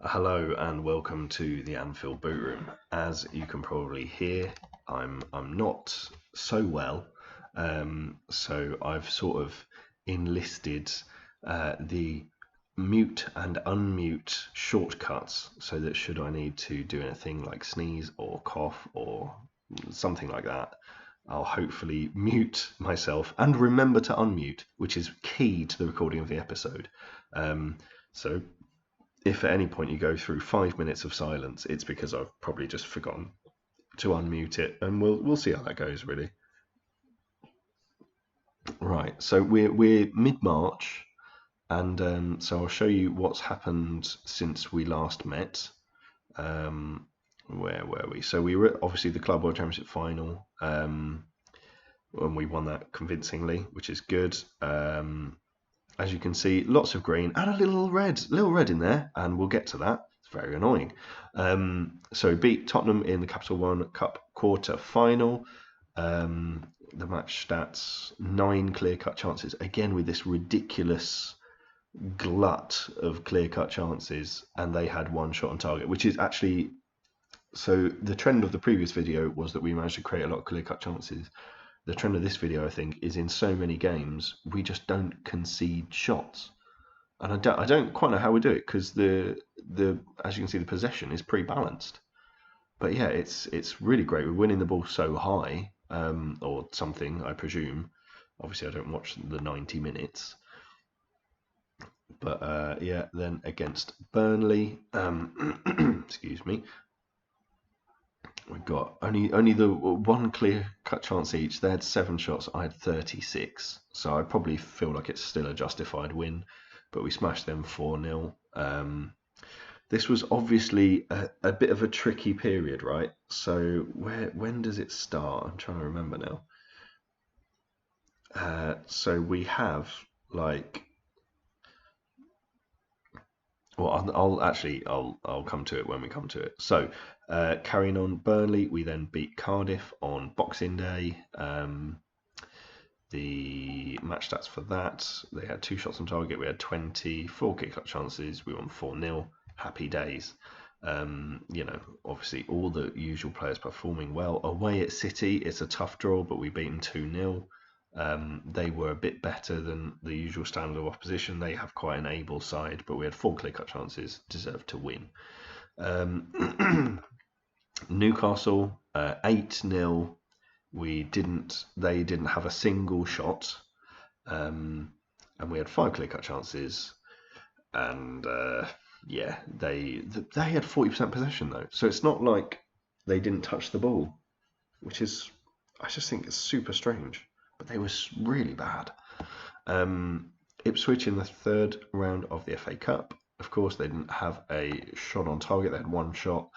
Hello and welcome to the Anfield boot room. As you can probably hear, I'm not so well, so I've sort of enlisted the mute and unmute shortcuts, so that should I need to do anything like sneeze or cough or something like that, I'll hopefully mute myself and remember to unmute, which is key to the recording of the episode. So if at any point you go through 5 minutes of silence, it's because I've probably just forgotten to unmute it, and we'll see how that goes, really. Right, so we're mid-March, and so I'll show you what's happened since we last met. Where were we? So we were obviously the Club World Championship final, and we won that convincingly, which is good. As you can see, lots of green and a little red in there, and we'll get to that. It's very annoying. So beat Tottenham in the Capital One Cup quarter final. The match stats: 9 clear-cut chances. Again, with this ridiculous glut of clear-cut chances, and they had 1 shot on target, which is actually. So the trend of the previous video was that we managed to create a lot of clear-cut chances. The trend of this video, I think, is in so many games we just don't concede shots, and I don't quite know how we do it, because the as you can see, the possession is pretty balanced. But yeah, it's really great. We're winning the ball so high, or something, I presume. Obviously, I don't watch the 90 minutes. But yeah, then against Burnley, excuse me, we got only the 1 clear cut chance each. They had 7 shots, I had 36, so I probably feel like it's still a justified win, but we smashed them 4-0. This was obviously a bit of a tricky period, right? So when does it start? I'm trying to remember now. So we have like, well, I'll come to it when we come to it. So carrying on, Burnley, we then beat Cardiff on Boxing Day. The match stats for that: they had 2 shots on target, we had 24 kick-out chances, we won 4-0. Happy days. Obviously all the usual players performing well. Away at City, it's a tough draw, but we beat them 2-0. They were a bit better than the usual standard of opposition. They have quite an able side, but we had 4 clear-cut chances, deserved to win. Newcastle, 8-0. They didn't have a single shot, and we had 5 clear-cut chances, and yeah, they had 40% possession though, so it's not like they didn't touch the ball, which is, I just think it's super strange. But they were really bad. Ipswich in the 3rd round of the FA Cup. Of course, they didn't have a shot on target. They had 1 shot.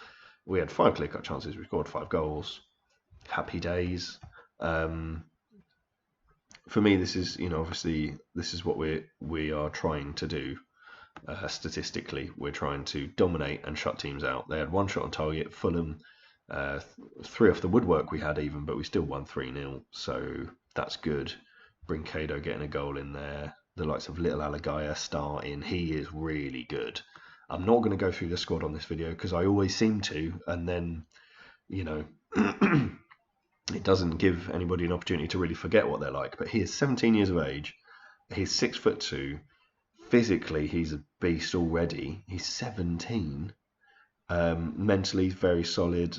We had 5 clear-cut chances. We scored 5 goals. Happy days. For me, this is, obviously, this is what we are trying to do. Statistically, we're trying to dominate and shut teams out. They had 1 shot on target. Fulham, 3 off the woodwork we had even, but we still won 3-0. So that's good. Brinkado getting a goal in there. The likes of Little Alagaya starting. He is really good. I'm not going to go through the squad on this video because I always seem to, and then, it doesn't give anybody an opportunity to really forget what they're like. But he is 17 years of age. He's 6'2". Physically, he's a beast already. He's 17. Mentally, he's very solid.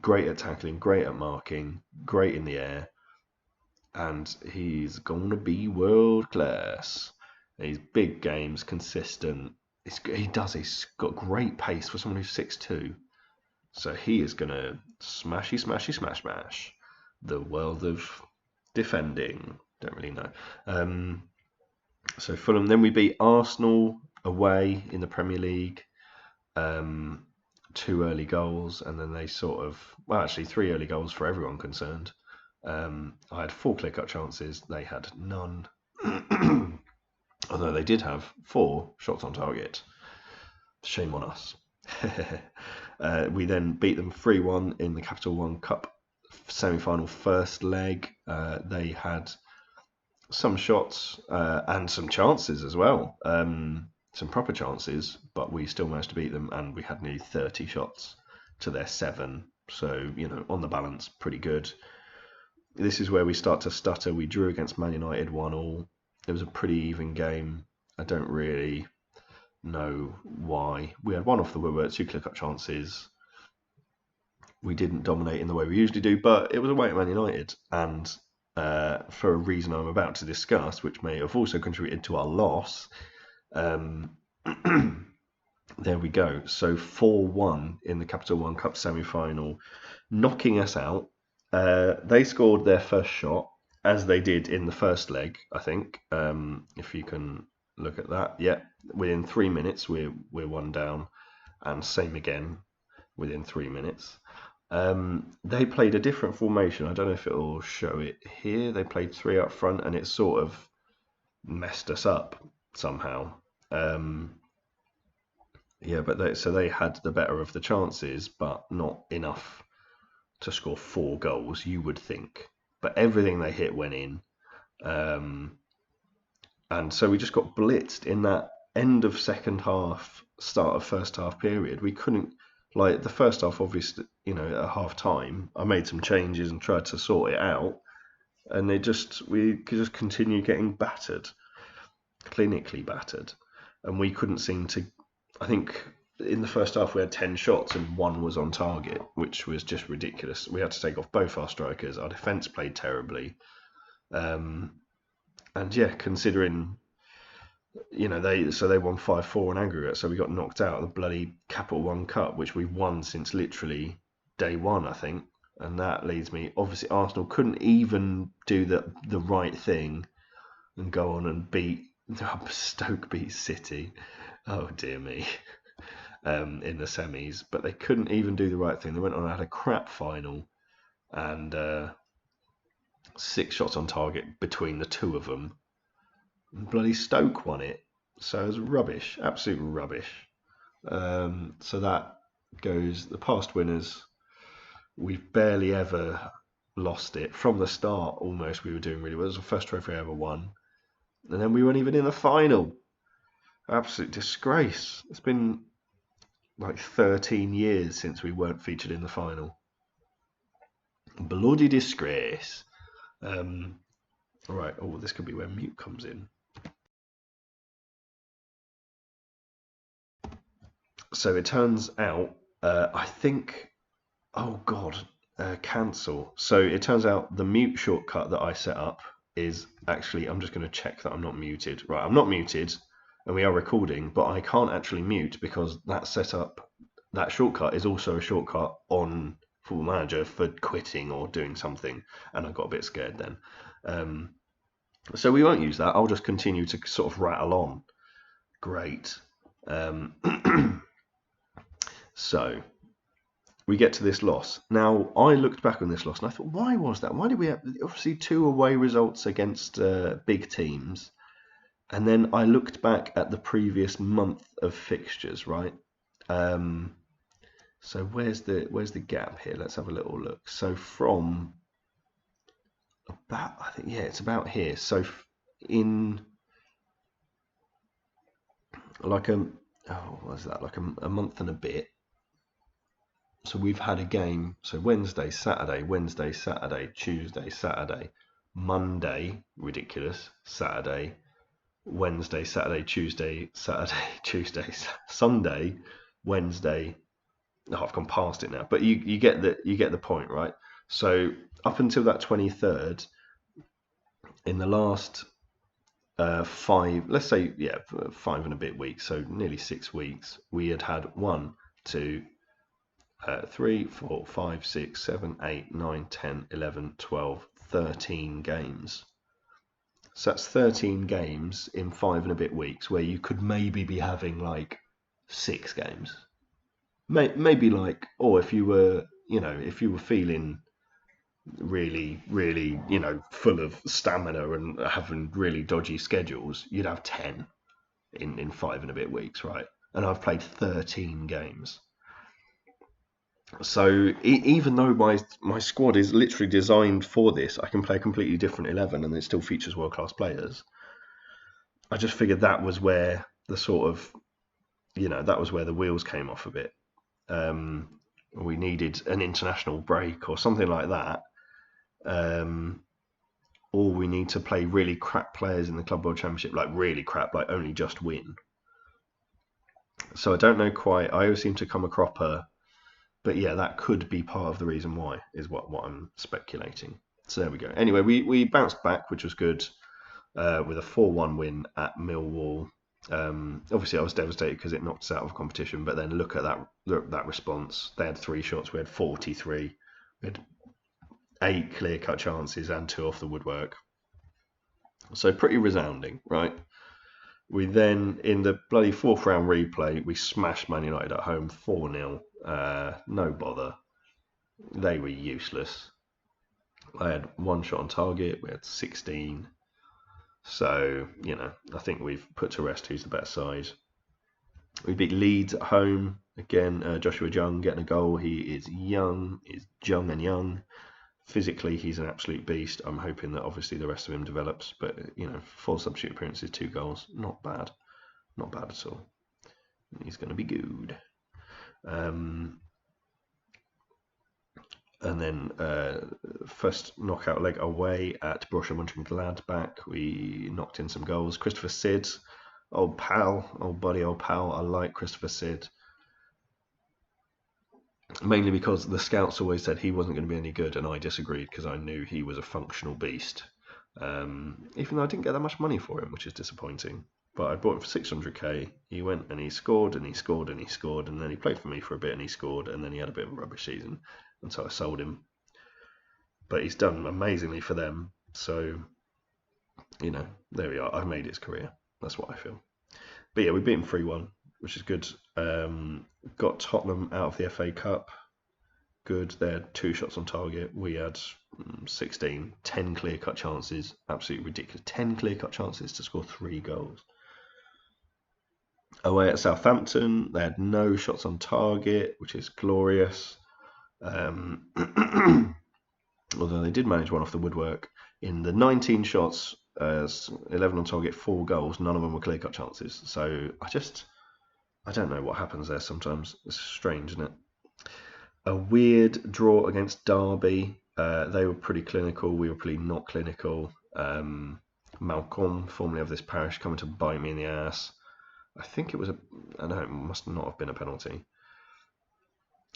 Great at tackling, great at marking, great in the air. And he's going to be world class. He's big games, consistent. He's got great pace for someone who's 6'2". So he is going to smash the world of defending. Don't really know. So Fulham, then we beat Arsenal away in the Premier League. 2 early goals, and then they actually 3 early goals for everyone concerned. I had 4 clear-cut chances. They had none. Although they did have 4 shots on target. Shame on us. We then beat them 3-1 in the Capital One Cup semi-final first leg. They had some shots and some chances as well. some proper chances, but we still managed to beat them, and we had nearly 30 shots to their 7. So, you know, on the balance, pretty good. This is where we start to stutter. We drew against Man United 1-1. It was a pretty even game. I don't really know why. We had one off the woodwork, 2 clear-cut chances. We didn't dominate in the way we usually do, but it was away at Man United, and for a reason I'm about to discuss, which may have also contributed to our loss, there we go. So 4-1 in the Capital One Cup semi-final, knocking us out. They scored their first shot, as they did in the first leg, I think. If you can look at that, yeah. Within 3 minutes, we're 1 down, and same again within 3 minutes. They played a different formation. I don't know if it will show it here. They played 3 up front, and it sort of messed us up somehow. Yeah, but they had the better of the chances, but not enough to score 4 goals, you would think. But everything they hit went in. And so we just got blitzed in that end of second half, start of first half period. We couldn't, like the first half, obviously, you know, at half time, I made some changes and tried to sort it out. And we could just continue getting battered, clinically battered. And we couldn't seem to, I think in the first half we had 10 shots and 1 was on target, which was just ridiculous. We had to take off both our strikers. Our defence played terribly. And yeah, considering, you know, they won 5-4 in aggregate, so we got knocked out of the bloody Capital One Cup, which we've won since literally day 1, I think. And that leads me, obviously Arsenal couldn't even do the right thing and go on and Stoke beat City. Oh dear me. In the semis, but they couldn't even do the right thing. They went on and had a crap final, and 6 shots on target between the 2 of them. And bloody Stoke won it, so it was rubbish, absolute rubbish. So that goes the past winners. We've barely ever lost it from the start. Almost, we were doing really well. It was the first trophy I ever won, and then we weren't even in the final. Absolute disgrace. It's been like 13 years since we weren't featured in the final. Bloody disgrace. Right, oh, this could be where mute comes in. So it turns out, I think, oh God, cancel. So it turns out the mute shortcut that I set up is actually, I'm just going to check that I'm not muted. Right, I'm not muted, and we are recording, but I can't actually mute because that setup, that shortcut is also a shortcut on Football Manager for quitting or doing something, and I got a bit scared then. So we won't use that. I'll just continue to sort of rattle on. Great. So we get to this loss. Now, I looked back on this loss and I thought, why was that? Why did we have obviously 2 away results against big teams? And then I looked back at the previous month of fixtures, right? So where's the gap here? Let's have a little look. So from about, I think, yeah, it's about here. So in like what is that? Like a month and a bit. So we've had a game. So Wednesday, Saturday, Tuesday, Saturday, Monday, ridiculous, Saturday, Wednesday, Saturday, Tuesday, Tuesday, Sunday, Wednesday. Oh, I've gone past it now, but you get the point, right? So up until that 23rd, in the last 5, let's say, yeah, 5 and a bit weeks, so nearly 6 weeks, we had 1, 2, 3, 4, 5, 6, 7, 8, 9, 10, 11, 12, 13 games. So that's 13 games in 5 and a bit weeks, where you could maybe be having like 6 games. Maybe like, or if you were feeling really, really, full of stamina and having really dodgy schedules, you'd have 10 in 5 and a bit weeks, right? And I've played 13 games. So even though my squad is literally designed for this, I can play a completely different 11 and it still features world-class players. I just figured that was where the sort of, that was where the wheels came off a bit. We needed an international break or something like that. Or we need to play really crap players in the Club World Championship, like really crap, like only just win. So I don't know quite. I always seem to come a cropper, but yeah, that could be part of the reason why, is what I'm speculating. So there we go. Anyway, we bounced back, which was good, with a 4-1 win at Millwall. Obviously, I was devastated because it knocked us out of competition, but then look at that response. They had 3 shots, we had 43. We had 8 clear-cut chances and 2 off the woodwork. So pretty resounding, right? We then, in the bloody 4th round replay, we smashed Man United at home 4-0. No bother. They were useless. I had 1 shot on target. We had 16. So, I think we've put to rest who's the better side. We beat Leeds at home. Again, Joshua Jung getting a goal. He is young. He's young and young. Physically, he's an absolute beast. I'm hoping that obviously the rest of him develops. But, 4 substitute appearances, 2 goals. Not bad. Not bad at all. He's going to be good. And then first knockout leg away at Borussia Mönchengladbach. We knocked in some goals. Christopher Sid, old pal, old buddy, old pal. I like Christopher Sid. Mainly because the scouts always said he wasn't going to be any good, and I disagreed because I knew he was a functional beast. Even though I didn't get that much money for him, which is disappointing. But I bought him for 600k. He went and he scored and he scored and he scored, and then he played for me for a bit and he scored, and then he had a bit of a rubbish season, and so I sold him. But he's done amazingly for them. So, there we are. I've made his career. That's what I feel. But yeah, we beat him 3-1, which is good. Got Tottenham out of the FA Cup. Good. They had 2 shots on target. We had 16. 10 clear-cut chances. Absolutely ridiculous. 10 clear-cut chances to score 3 goals. Away at Southampton, they had no shots on target, which is glorious. Although they did manage one off the woodwork. In the 19 shots, 11 on target, 4 goals, none of them were clear-cut chances. So I don't know what happens there sometimes. It's strange, isn't it? A weird draw against Derby. They were pretty clinical. We were pretty not clinical. Malcolm, formerly of this parish, coming to bite me in the ass. I think it was it must not have been a penalty.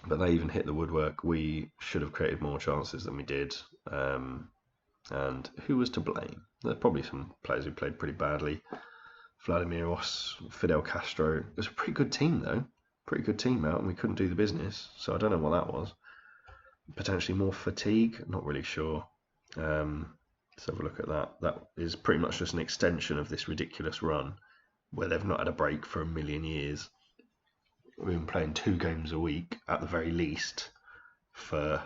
But they even hit the woodwork. We should have created more chances than we did. And who was to blame? There's probably some players who played pretty badly. Vladimir Os, Fidel Castro. It was a pretty good team, though. Pretty good team out, and we couldn't do the business. So I don't know what that was. Potentially more fatigue? Not really sure. Let's have a look at that. That is pretty much just an extension of this ridiculous run where they've not had a break for a million years. We've been playing 2 games a week at the very least for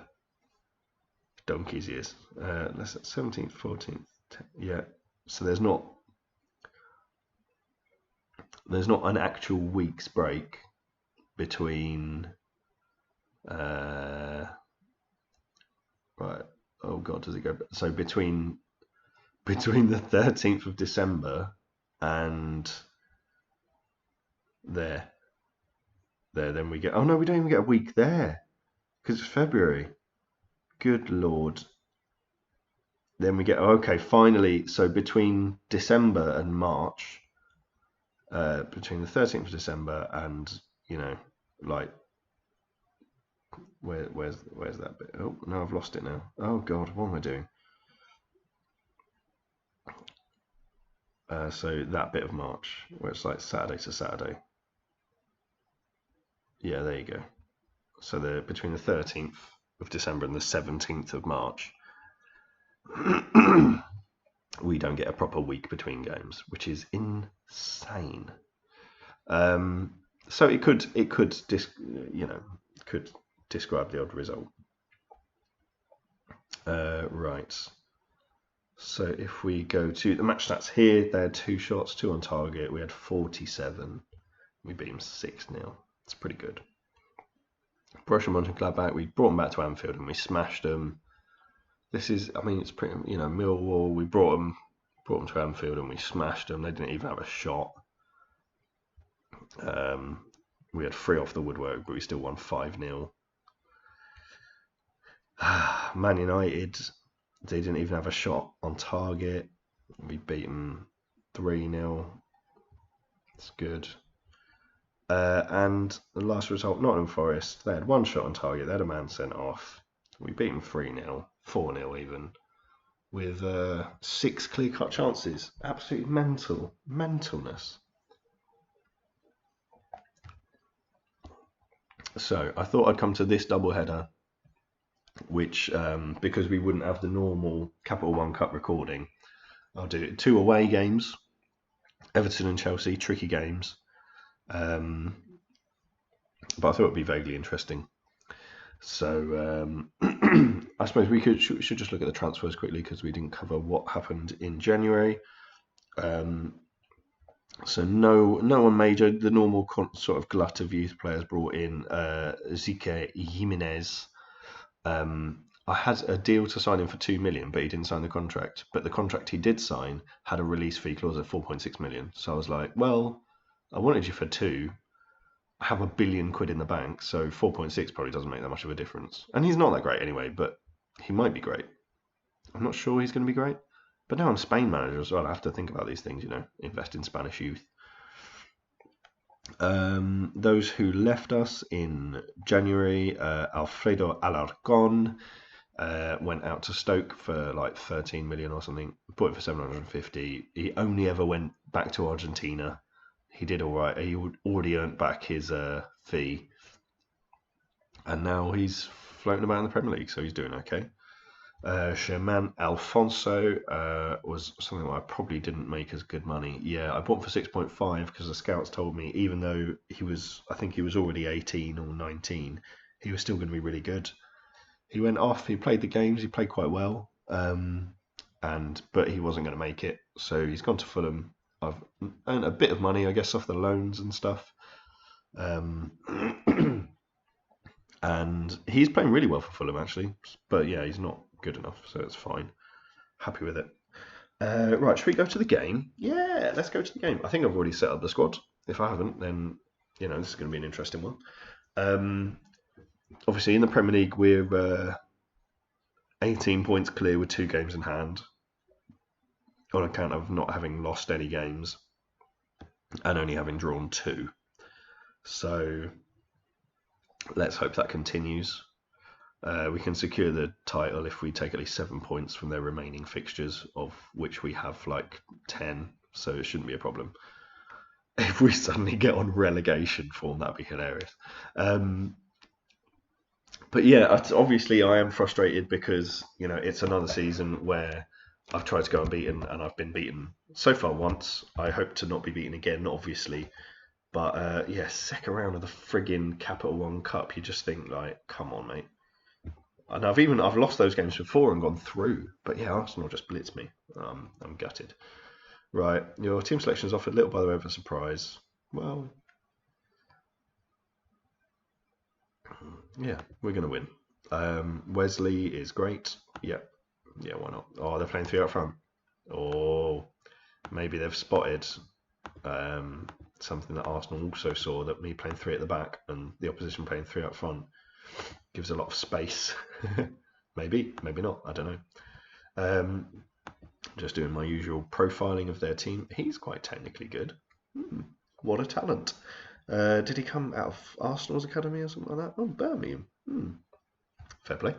donkey's years. 17th, 14th, yeah. So there's not an actual week's break between. Right. Oh God, does it go? So between the 13th of December and there. Then we get. Oh no, we don't even get a week there because it's February. Good Lord. Then we get. Okay, finally. So between December and March, between the 13th of December and where's that bit? Oh no, I've lost it now. Oh God, what am I doing? So that bit of March where it's like Saturday to Saturday. Yeah, there you go. So they're between the 13th of December and the 17th of March. We don't get a proper week between games, which is insane. So it could describe the odd result. Right. So if we go to the match stats here, they had 2 shots, 2 on target. We had 47. We beat them 6-0. It's pretty good. Borussia Mönchengladbach, we brought them back to Anfield and we smashed them. It's pretty, Millwall, we brought them to Anfield and we smashed them. They didn't even have a shot. We had 3 off the woodwork, but we still won 5-0. Man United, they didn't even have a shot on target. We beat them 3-0. It's good. And the last result, Nottingham Forest, they had 1 shot on target. They had a man sent off. We beat them 3-0, 4-0 even, with 6 clear-cut chances. Absolute mentalness. So I thought I'd come to this double header, which because we wouldn't have the normal Capital One Cup recording, I'll do 2 away games, Everton and Chelsea, tricky games, but I thought it'd be vaguely interesting. So I suppose we should just look at the transfers quickly because we didn't cover what happened in January. So no one major. The normal sort of glut of youth players brought in. Zique Jimenez. I had a deal to sign him for 2 million, but he didn't sign the contract. But the contract he did sign had a release fee clause of 4.6 million. So I was like, well, I wanted you for 2. I have £1 billion in the bank, so 4.6 probably doesn't make that much of a difference. And he's not that great anyway, but he might be great. I'm not sure he's going to be great. But now I'm Spain manager as well. I have to think about these things, invest in Spanish youth. Those who left us in January, Alfredo Alarcón went out to Stoke for like 13 million or something. Bought it for 750. He only ever went back to Argentina. He did all right. He already earned back his fee. And now he's floating about in the Premier League, so he's doing okay. Sherman Alfonso was something that I probably didn't make as good money. Yeah, I bought for 6.5 because the scouts told me even though I think he was already 18 or 19, he was still going to be really good. He went off, he played the games, he played quite well, but he wasn't going to make it. So he's gone to Fulham. I've earned a bit of money, I guess, off the loans and stuff. And he's playing really well for Fulham, actually. But yeah, he's not good enough, so it's fine. Happy with it. Right, should we go to the game? Yeah, let's go to the game. I think I've already set up the squad. If I haven't, then this is going to be an interesting one. Obviously, in the Premier League, we're 18 points clear with 2 games in hand, on account of not having lost any games and only having drawn 2. So let's hope that continues. We can secure the title if we take at least 7 points from their remaining fixtures, of which we have like 10, so it shouldn't be a problem. If we suddenly get on relegation form, that'd be hilarious. But yeah, obviously I am frustrated because it's another season where I've tried to go unbeaten and I've been beaten so far once. I hope to not be beaten again, obviously. But yeah, second round of the friggin' Capital One Cup, you just think like, come on, mate. And I've lost those games before and gone through. But yeah, Arsenal just blitzed me. I'm gutted. Right, your team selection is offered little by the way of a surprise. Well, yeah, we're going to win. Wesley is great. Yeah, why not? Oh, they're playing 3 up front. Oh, maybe they've spotted something that Arsenal also saw, that me playing 3 at the back and the opposition playing 3 up front gives a lot of space. maybe not. I don't know. Just doing my usual profiling of their team. He's quite technically good. What a talent. Did he come out of Arsenal's academy or something like that? Oh, Birmingham. Fair play.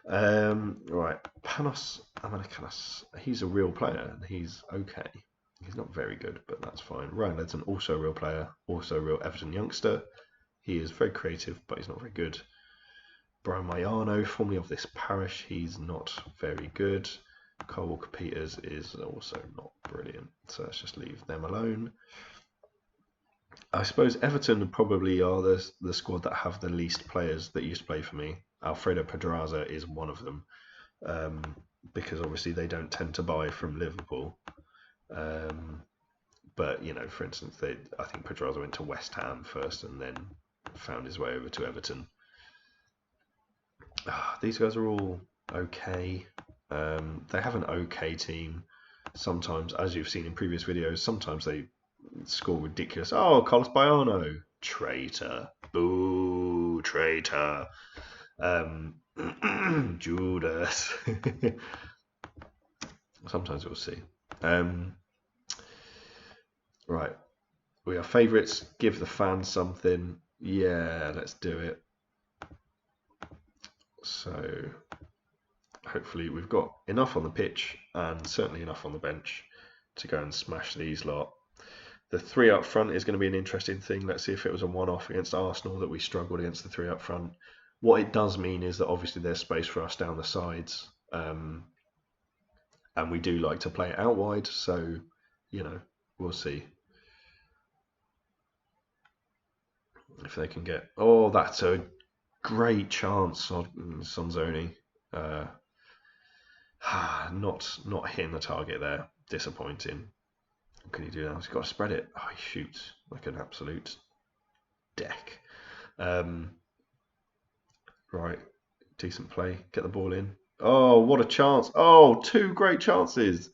Right, Panos Amanakanas. He's a real player and he's okay. He's not very good, but that's fine. Ryan Ledson, also a real player, also a real Everton youngster. He is very creative, but he's not very good. Brian Mayano, formerly of this parish, he's not very good. Carl Walker-Peters is also not brilliant, so let's just leave them alone. I suppose Everton probably are the squad that have the least players that used to play for me. Alfredo Pedraza is one of them, because obviously they don't tend to buy from Liverpool. But for instance, I think Pedraza went to West Ham first and then found his way over to Everton. These guys are all okay. They have an okay team. Sometimes, as you've seen in previous videos, sometimes they score ridiculous. Oh, Carlos Baiano, traitor. Boo, traitor. Judas. Sometimes we'll see. Right. We are favourites. Give the fans something. Yeah, let's do it. So hopefully we've got enough on the pitch and certainly enough on the bench to go and smash these lot. The three up front is going to be an interesting thing. Let's see if it was a one-off against Arsenal that we struggled against the three up front. What it does mean is that obviously there's space for us down the sides. And we do like to play it out wide. So, you know, we'll see if they can get... Oh, that's a great chance on Sonzoni. Not hitting the target there. Disappointing. What can he do now? He's got to spread it. Oh, he shoots like an absolute deck. Right, decent play. Get the ball in. Oh, what a chance. Oh, two great chances.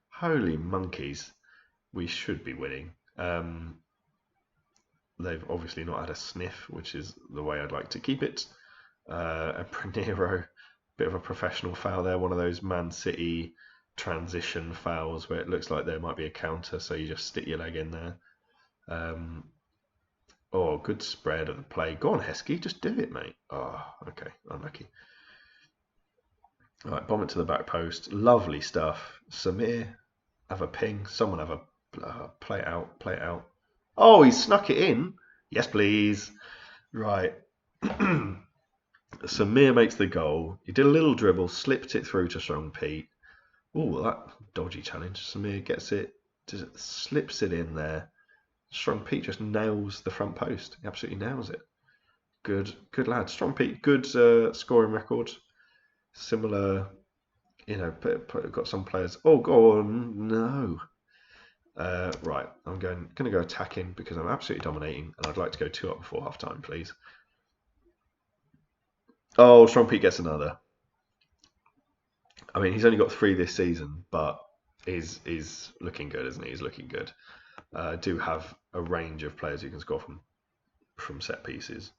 Holy monkeys. We should be winning. They've obviously not had a sniff, which is the way I'd like to keep it. And Pranero, bit of a professional foul there. One of those Man City transition fouls where it looks like there might be a counter, so you just stick your leg in there. Oh, good spread of the play. Go on, Heskey, just do it, mate. Oh, okay, unlucky. All right, bomb it to the back post. Lovely stuff. Samir, have a ping. Someone have a play it out, play it out. Oh, he snuck it in. Yes, please. Right. Samir makes the goal. He did a little dribble, slipped it through to Strong Pete. Oh, that dodgy challenge. Samir gets it, just slips it in there. Strong Pete just nails the front post. He absolutely nails it. Good lad. Strong Pete, good scoring record. Similar, you know, got some players. Oh, go on, no. Right, I'm going to go attacking because I'm absolutely dominating, and I'd like to go 2 up before half time, please. Oh, Strong Pete gets another. I mean, he's only got 3 this season, but is looking good, isn't he? He's looking good. Do have a range of players who can score from set pieces.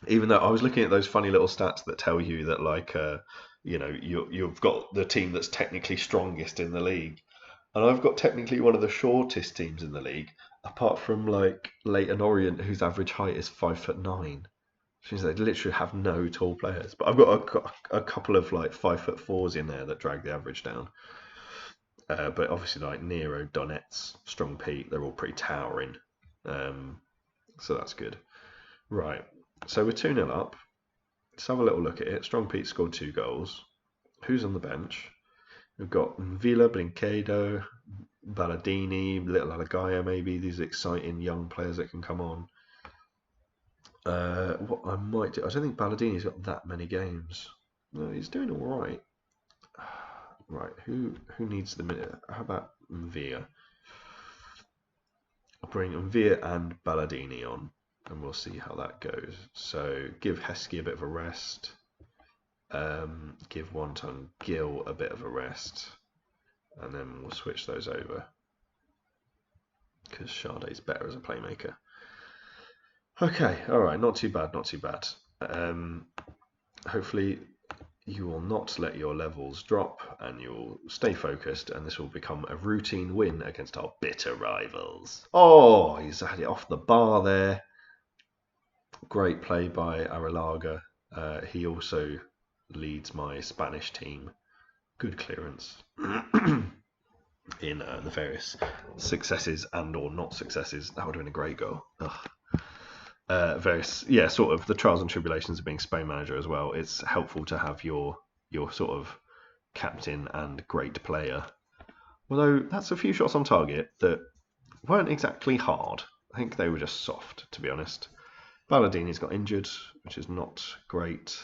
Even though I was looking at those funny little stats that tell you that, like, you know, you've got the team that's technically strongest in the league, and I've got technically one of the shortest teams in the league, apart from like Leyton Orient, whose average height is 5'9", which means they literally have no tall players. But I've got a couple of like 5'4s in there that drag the average down. But obviously, like Nero, Donetsk, Strong Pete, they're all pretty towering. So that's good. Right. So we're 2-0 up. Let's have a little look at it. Strong Pete scored 2 goals. Who's on the bench? We've got Villa, Blinquedo, Balladini, Little Alagaya, maybe. These exciting young players that can come on. What I might do, I don't think Balladini's got that many games. No, he's doing all right. Right, who needs the minute? How about Mvia? I'll bring Mvia and Balladini on, and we'll see how that goes. So give Heskey a bit of a rest. Give Wonton Gill a bit of a rest, and then we'll switch those over because Sade's better as a playmaker. Okay, all right, not too bad, not too bad. Hopefully you will not let your levels drop and you'll stay focused, and this will become a routine win against our bitter rivals. Oh, he's had it off the bar there. Great play by Arrilaga. He also leads my Spanish team. Good clearance in the various successes and or not successes. That would have been a great goal. Sort of the trials and tribulations of being Spain manager as well. It's helpful to have your sort of captain and great player. Although that's a few shots on target that weren't exactly hard. I think they were just soft, to be honest. Balladini's got injured, which is not great.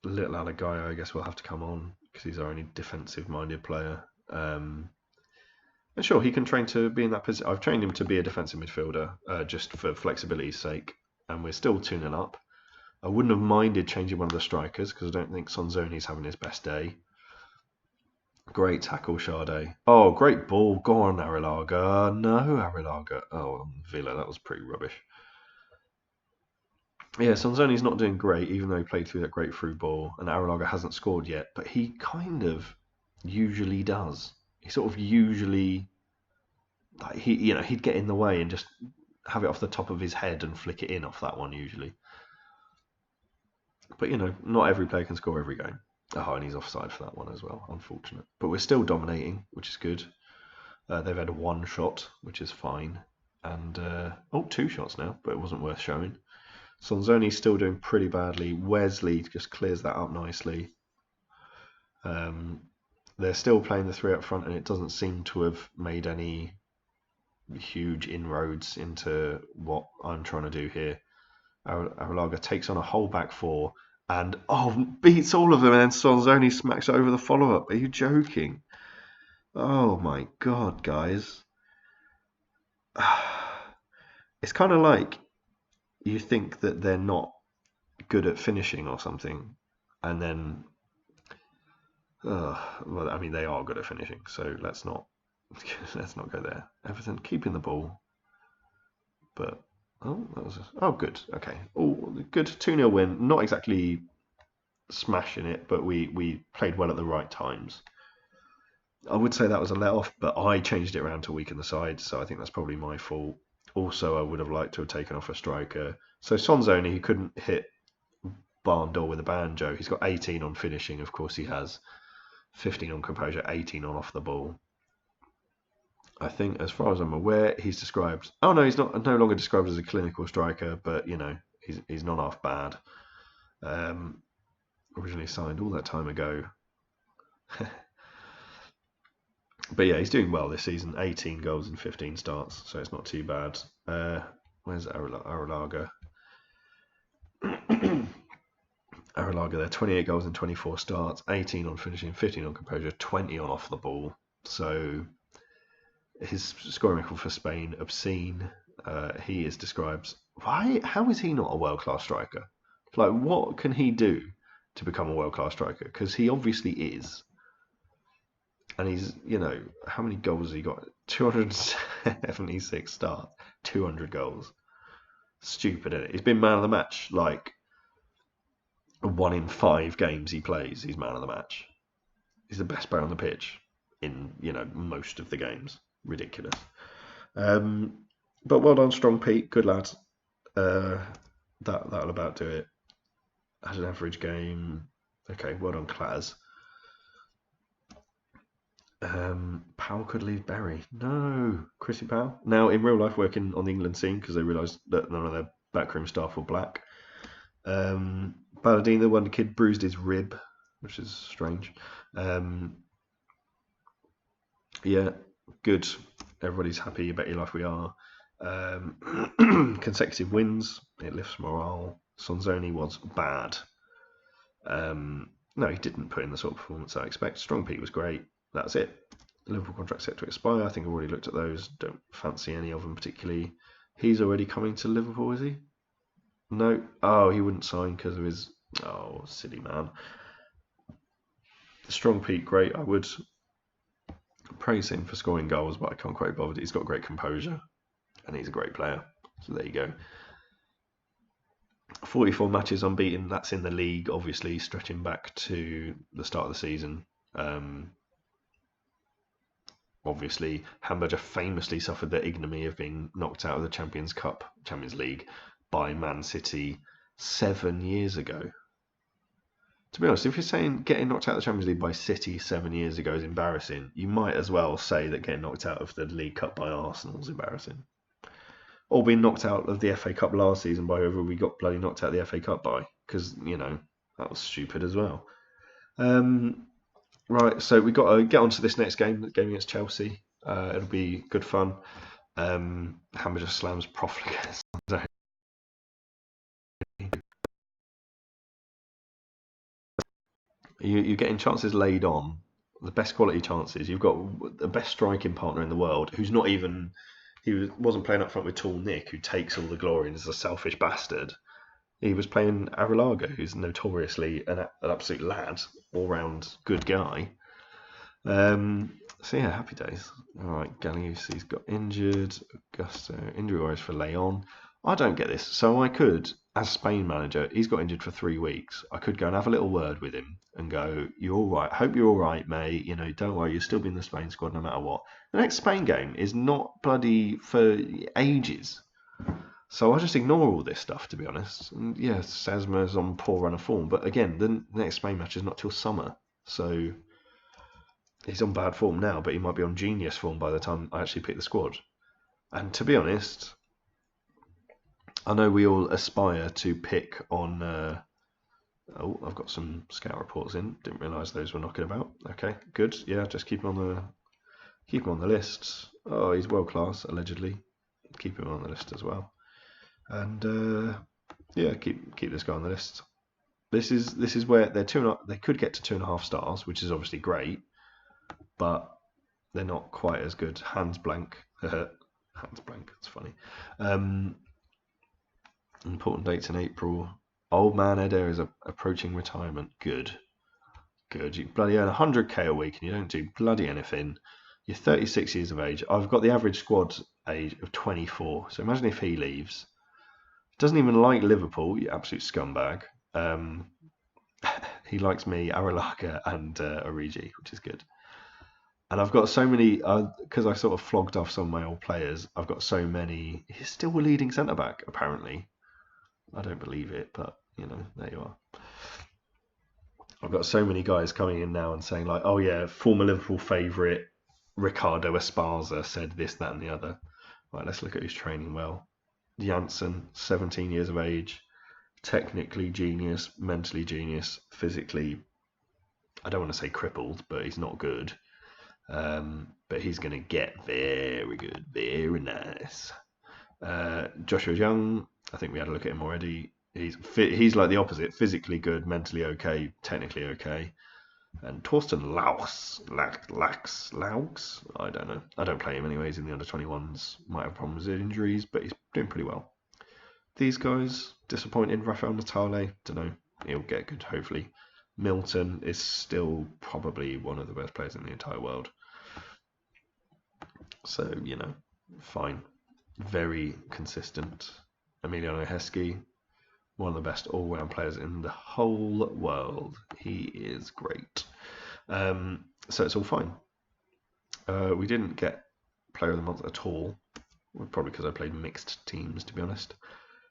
Little Alagaya, I guess, will have to come on because he's our only defensive-minded player. And sure, he can train to be in that position. I've trained him to be a defensive midfielder just for flexibility's sake, and we're still 2-0 up. I wouldn't have minded changing one of the strikers because I don't think Sonzoni's having his best day. Great tackle, Sade. Oh, great ball. Go on, Arrilaga. No, Arrilaga. Oh, Villa, that was pretty rubbish. Yeah, Sonzoni's not doing great, even though he played through that great through ball, and Arrilaga hasn't scored yet, but he kind of usually does. He sort of usually, like he'd get in the way and just have it off the top of his head and flick it in off that one usually. But not every player can score every game. Oh, and he's offside for that one as well. Unfortunate. But we're still dominating, which is good. They've had one shot, which is fine. And, two shots now, but it wasn't worth showing. Sonzoni's still doing pretty badly. Wesley just clears that up nicely. They're still playing the three up front, and it doesn't seem to have made any huge inroads into what I'm trying to do here. Arrilaga takes on a whole back four and beats all of them, and then Sonzoni smacks over the follow-up. Are you joking? Oh my god, guys. It's kind of like you think that they're not good at finishing or something, and then well, I mean, they are good at finishing, so let's not go there. Everton keeping the ball, but good. Okay, good 2-0 win. Not exactly smashing it, but we played well at the right times. I would say that was a let off, but I changed it around to weaken the side, so I think that's probably my fault. Also, I would have liked to have taken off a striker. So Sonzoni, he couldn't hit barn door with a banjo. He's got 18 on finishing, of course he has. 15 on composure, 18 on off the ball. I think, as far as I'm aware, he's described. Oh no, he's no longer described as a clinical striker, but he's not half bad. Originally signed all that time ago. But yeah, he's doing well this season. 18 goals in 15 starts, so it's not too bad. Where's Arrilaga? Arrilaga there, 28 goals in 24 starts, 18 on finishing, 15 on composure, 20 on off the ball. So his scoring record for Spain, obscene. He is described. How is he not a world-class striker? Like, what can he do to become a world-class striker? Because he obviously is. And he's, how many goals has he got? 276 starts, 200 goals. Stupid, isn't it? He's been man of the match, like 1 in 5 games he plays, he's man of the match. He's the best player on the pitch in, most of the games. Ridiculous. But well done, Strong Pete. Good lad. That'll about do it. Had an average game. Okay, well done, Claz. Powell could leave Bury. No, Chrissy Powell. Now, in real life, working on the England scene because they realised that none of their backroom staff were black. Balladine, the wonder kid, bruised his rib, which is strange. Yeah, good. Everybody's happy. Bet your life we are. Consecutive wins. It lifts morale. Sonzoni was bad. No, he didn't put in the sort of performance I expect. Strong Pete was great. That's it. Liverpool contract set to expire. I think I've already looked at those. Don't fancy any of them particularly. He's already coming to Liverpool, is he? No. Oh, he wouldn't sign because of his... Oh, silly man. Strong Pete, great. I would praise him for scoring goals, but I can't quite be bothered. He's got great composure, and he's a great player. So there you go. 44 matches unbeaten. That's in the league, obviously, stretching back to the start of the season. Obviously, Hamburger famously suffered the ignominy of being knocked out of the Champions League, by Man City 7 years ago. To be honest, if you're saying getting knocked out of the Champions League by City 7 years ago is embarrassing, you might as well say that getting knocked out of the League Cup by Arsenal is embarrassing. Or being knocked out of the FA Cup last season by whoever we got bloody knocked out of the FA Cup by, because, that was stupid as well. Right, so we've got to get on to this next game against Chelsea. It'll be good fun. Hammer just slams profligate. You're getting chances laid on, the best quality chances. You've got the best striking partner in the world, who's not even... He wasn't playing up front with Tall Nick, who takes all the glory and is a selfish bastard. He was playing Arrilaga, who's notoriously an absolute lad, all-round good guy. So yeah, happy days. All right, Galiusi's got injured. Augusto, injury worries for Leon. I don't get this. So I could, as Spain manager, he's got injured for 3 weeks. I could go and have a little word with him and go, "You're all right. Hope you're all right, mate. You know, don't worry. You'll still be in the Spain squad no matter what." The next Spain game is not bloody for ages. So I just ignore all this stuff, to be honest. And yeah, Sesma's on poor run of form, but again, the next Spain match is not till summer, so he's on bad form now, but he might be on genius form by the time I actually pick the squad. And to be honest, I know we all aspire to pick on. Oh, I've got some scout reports in. Didn't realise those were knocking about. Okay, good. Yeah, just keep him on the list. Oh, he's world class allegedly. Keep him on the list as well. And yeah, keep this guy on the list. This is where they could get to 2.5 stars, which is obviously great, but they're not quite as good. Hands blank. Hands blank. It's funny. Important dates in April. Old man Eder is approaching retirement. Good. You bloody earn 100k a week and you don't do bloody anything. You're 36 years of age. I've got the average squad age of 24. So imagine if he leaves. Doesn't even like Liverpool, you absolute scumbag. He likes me, Aralaga, and Origi, which is good. And I've got so many, because I sort of flogged off some of my old players, I've got so many. He's still a leading centre-back, apparently. I don't believe it, but, you know, there you are. I've got so many guys coming in now and saying, like, oh, yeah, former Liverpool favourite Ricardo Esparza said this, that, and the other. Right, let's look at who's training well. Janssen, 17 years of age, technically genius, mentally genius, physically, I don't want to say crippled, but he's not good. But he's going to get very good, very nice. Joshua Young, I think we had a look at him already. He's like the opposite, physically good, mentally okay, technically okay. And Torsten Laux, I don't know. I don't play him anyways in the under-21s. Might have problems with injuries, but he's doing pretty well. These guys, disappointed. Rafael Natale, don't know. He'll get good, hopefully. Milton is still probably one of the best players in the entire world. So, you know, fine. Very consistent. Emiliano Heskey, one of the best all-round players in the whole world. He is great. So it's all fine. We didn't get player of the month at all. Probably because I played mixed teams, to be honest.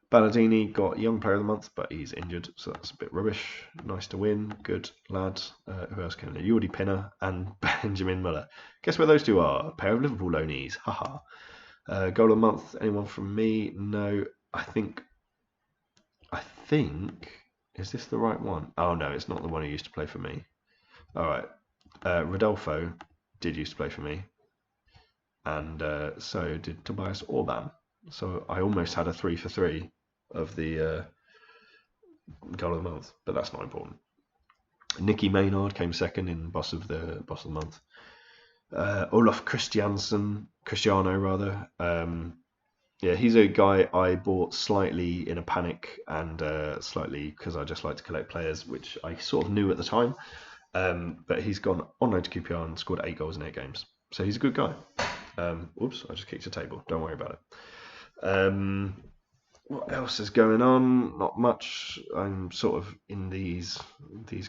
Balladini got young player of the month, but he's injured, so that's a bit rubbish. Nice to win. Good lad. Who else came in? Jordi Pinner and Benjamin Muller. Guess where those two are? A pair of Liverpool loanees. Haha. Goal of the month. Anyone from me? No. I think. Is this the right one? Oh no, it's not the one who used to play for me. All right. Rodolfo did used to play for me, and so did Tobias Orban. So I almost had a 3 for 3 of the goal of the month, but that's not important. Nicky Maynard came second in boss of the month. Olaf Cristiano. Yeah, he's a guy I bought slightly in a panic and slightly because I just like to collect players, which I sort of knew at the time. But he's gone on loan to QPR and scored 8 goals in 8 games. So he's a good guy. Oops, I just kicked a table. Don't worry about it. What else is going on? Not much. I'm sort of in these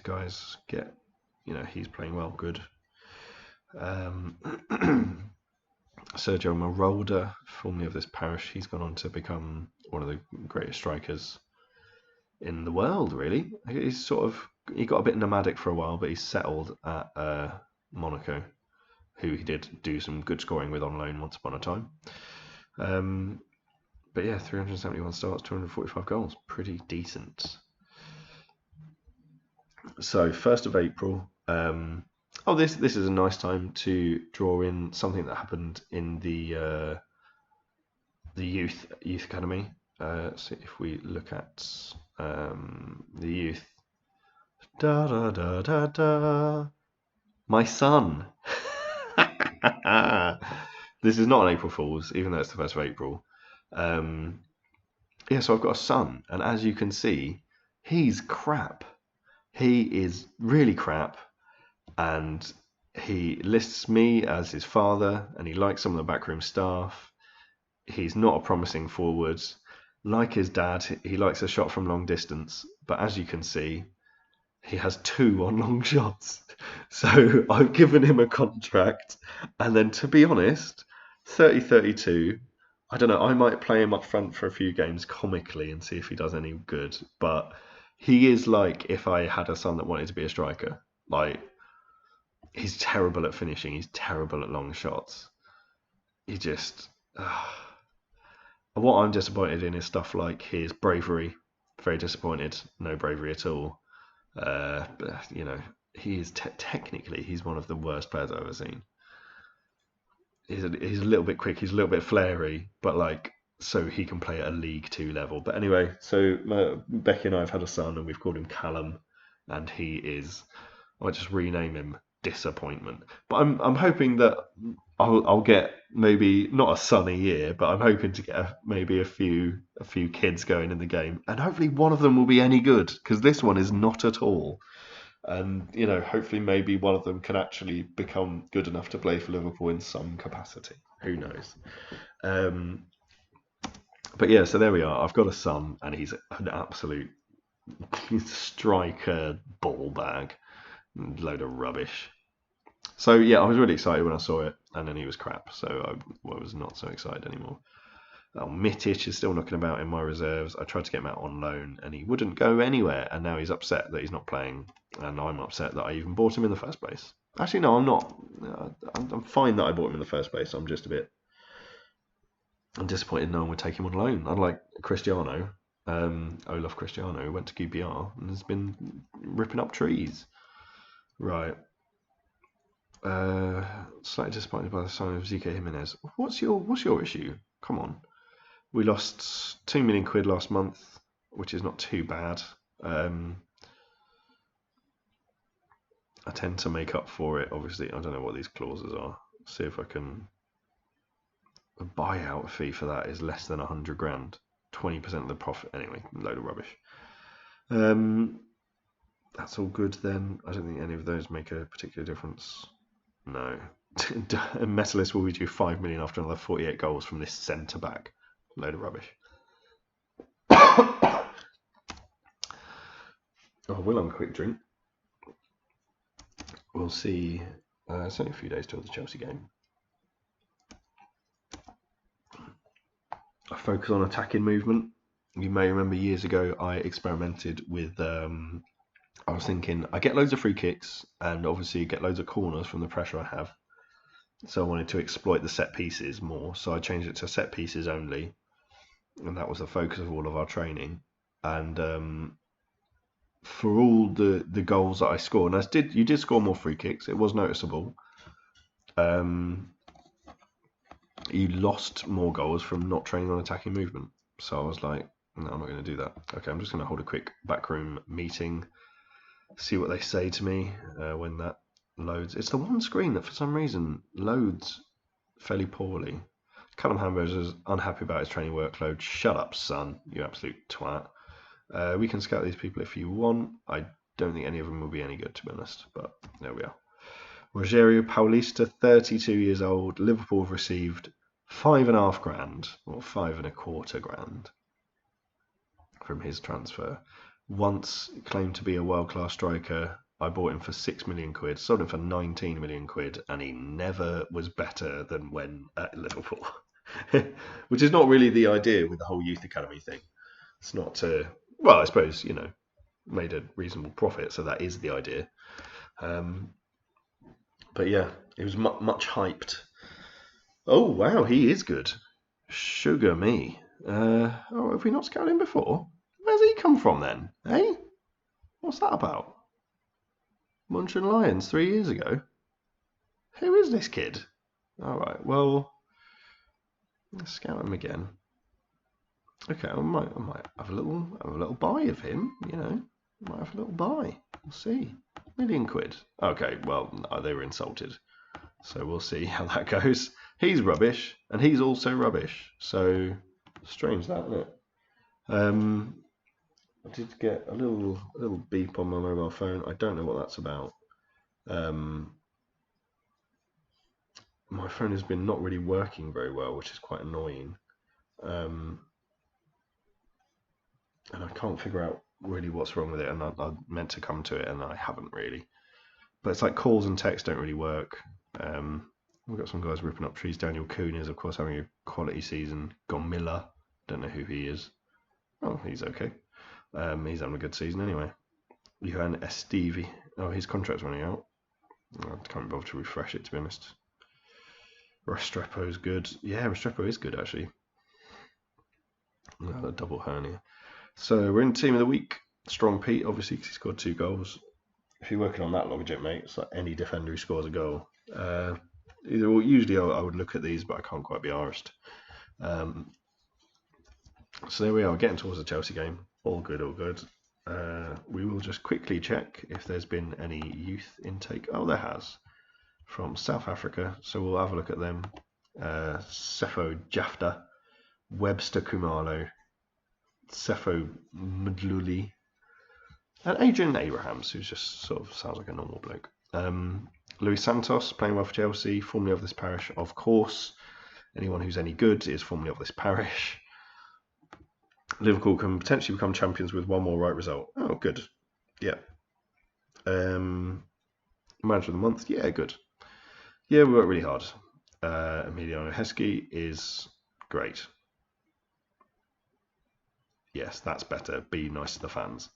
guys get, you know, he's playing well, good. Sergio Marolda, formerly of this parish, he's gone on to become one of the greatest strikers in the world, really. He got a bit nomadic for a while, but he's settled at Monaco, who he did do some good scoring with on loan once upon a time. But yeah, 371 starts, 245 goals. Pretty decent. So, 1st of April. This is a nice time to draw in something that happened in the youth academy. So if we look at the youth, my son. This is not an April Fool's, even though it's the 1st of April. So I've got a son, and as you can see, he's crap. He is really crap. And He lists me as his father, and he likes some of the backroom staff. He's not a promising forward. Like his dad, he likes a shot from long distance, but as you can see, he has 2 on long shots. So I've given him a contract, and then to be honest, 30-32, I don't know, I might play him up front for a few games comically and see if he does any good, but he is like if I had a son that wanted to be a striker. Like, he's terrible at finishing, he's terrible at long shots. He just... what I'm disappointed in is stuff like his bravery. Very disappointed. No bravery at all. But, you know, he is technically he's one of the worst players I've ever seen. He's a little bit quick. He's a little bit flary, but like so he can play at a League Two level. But anyway, so Becky and I have had a son, and we've called him Callum, and he is. I might just rename him Disappointment. But I'm hoping that I'll get maybe not a son a year, but I'm hoping to get maybe a few kids going in the game, and hopefully one of them will be any good, because this one is not at all. And you know, hopefully maybe one of them can actually become good enough to play for Liverpool in some capacity. Who knows? But yeah, so there we are. I've got a son, and he's an absolute striker ball bag, load of rubbish. So yeah, I was really excited when I saw it, and then he was crap, so I was not so excited anymore. Mitic is still knocking about in my reserves. I tried to get him out on loan, and he wouldn't go anywhere, and now he's upset that he's not playing, and I'm upset that I even bought him in the first place. Actually, no, I'm not. I'm fine that I bought him in the first place. I'm just a bit... I'm disappointed no one would take him on loan. Unlike Cristiano, Olaf Cristiano, who went to QPR and has been ripping up trees. Right. Slightly disappointed by the signing of ZK Jimenez. What's your issue? Come on. We lost 2 million quid last month, which is not too bad. I tend to make up for it. Obviously, I don't know what these clauses are. See if I can... A buyout fee for that is less than 100 grand. 20% of the profit. Anyway, load of rubbish. That's all good then. I don't think any of those make a particular difference. No. Metalist will be due 5 million after another 48 goals from this centre back. Load of rubbish. I will have a quick drink. We'll see. It's only a few days till the Chelsea game. I focus on attacking movement. You may remember years ago I experimented with... I was thinking I get loads of free kicks and obviously get loads of corners from the pressure I have. So I wanted to exploit the set pieces more. So I changed it to set pieces only. And that was the focus of all of our training. And for all the goals that I scored, and you did score more free kicks. It was noticeable. You lost more goals from not training on attacking movement. So I was like, no, I'm not going to do that. Okay, I'm just going to hold a quick backroom meeting, see what they say to me when that loads. It's the one screen that for some reason loads fairly poorly. Callum Hambers is unhappy about his training workload. Shut up, son, you absolute twat. We can scout these people if you want. I don't think any of them will be any good, to be honest, but there we are. Rogerio Paulista, 32 years old. Liverpool have received 5.5 grand, or 5.25 grand from his transfer. Once claimed to be a world-class striker, I bought him for 6 million quid, sold him for 19 million quid, and he never was better than when at Liverpool. Which is not really the idea with the whole youth academy thing. It's not to... Well, I suppose, you know, made a reasonable profit, so that is the idea. But yeah, he was much hyped. Oh, wow, he is good. Sugar me. Have we not scouted him before? Where's he come from then? Eh? What's that about? Munchen Lions 3 years ago? Who is this kid? Alright, well, let's scout him again. Okay, I might have a little buy of him, you know. Might have a little buy. We'll see. £1 million. Okay, well, no, they were insulted. So we'll see how that goes. He's rubbish, and he's also rubbish. So, strange that, isn't it? I did get a little beep on my mobile phone. I don't know what that's about. my phone has been not really working very well, which is quite annoying. And I can't figure out really what's wrong with it, and I meant to come to it, and I haven't really. But it's like calls and text don't really work. We've got some guys ripping up trees. Daniel Kuhn is, of course, having a quality season. Gon Miller, don't know who he is. Oh, he's okay. He's having a good season anyway. Johan Estevie. Oh, his contract's running out. I can't bother to refresh it, to be honest. Restrepo's good. Yeah, Restrepo is good, actually. A double hernia. So we're in Team of the Week. Strong Pete, obviously, because he scored 2 goals. If you're working on that logic, mate, it's like any defender who scores a goal. Usually I would look at these, but I can't quite be arsed. So there we are, getting towards the Chelsea game. All good, all good. We will just quickly check if there's been any youth intake. Oh, there has. From South Africa. So we'll have a look at them. Sefo Jafta, Webster Kumalo, Sefo Mdluli, and Adrian Abrahams, who just sort of sounds like a normal bloke. Luis Santos, playing well for Chelsea, formerly of this parish, of course. Anyone who's any good is formerly of this parish. Liverpool can potentially become champions with one more right result. Oh, good. Yeah. Manager of the month. Yeah, good. Yeah, we worked really hard. Emiliano Heskey is great. Yes, that's better. Be nice to the fans.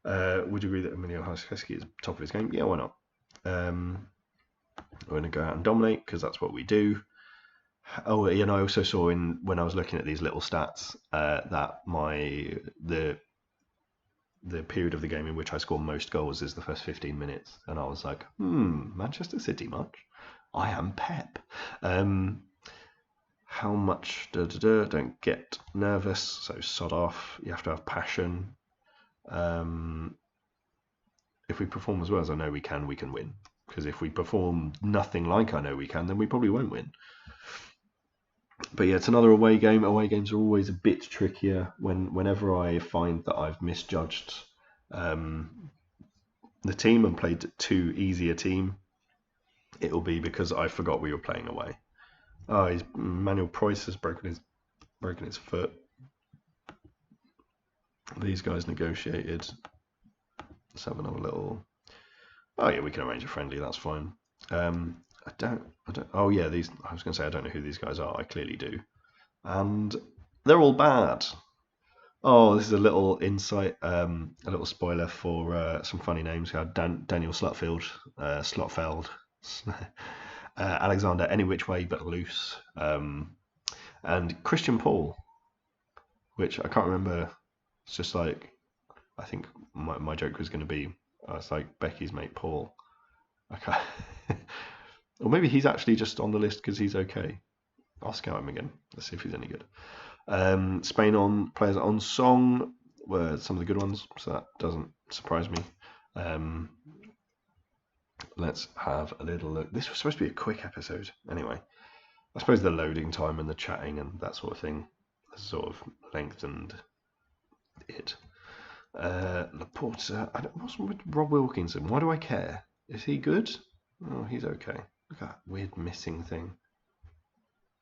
Would you agree that Emiliano Heskey is top of his game? Yeah, why not? We're going to go out and dominate because that's what we do. Oh, and I also saw when I was looking at these little stats that the period of the game in which I score most goals is the first 15 minutes, and I was like, Manchester City much? I am Pep. How much? Don't get nervous. So sod off. You have to have passion. If we perform as well as I know we can win. Because if we perform nothing like I know we can, then we probably won't win. But yeah, it's another away game. Away games are always a bit trickier. Whenever I find that I've misjudged the team and played too easy a team, it will be because I forgot we were playing away. Oh, Manuel Preuss has broken his foot. These guys negotiated. Let's have another little. Oh yeah, we can arrange a friendly. That's fine. I don't. Oh yeah, these. I was going to say I don't know who these guys are. I clearly do, and they're all bad. Oh, this is a little insight, a little spoiler for some funny names. We had Daniel Slotfield, Slotfeld, Alexander Any Which Way But Loose, and Christian Paul, which I can't remember. It's just like, I think my joke was going to be, it's like Becky's mate Paul. Okay. Or maybe he's actually just on the list because he's okay. I'll scout him again. Let's see if he's any good. Spain on players on song were some of the good ones, so that doesn't surprise me. Let's have a little look. This was supposed to be a quick episode anyway. I suppose the loading time and the chatting and that sort of thing has sort of lengthened it. Laporte, what's with Rob Wilkinson? Why do I care? Is he good? Oh, he's okay. Look at that weird missing thing.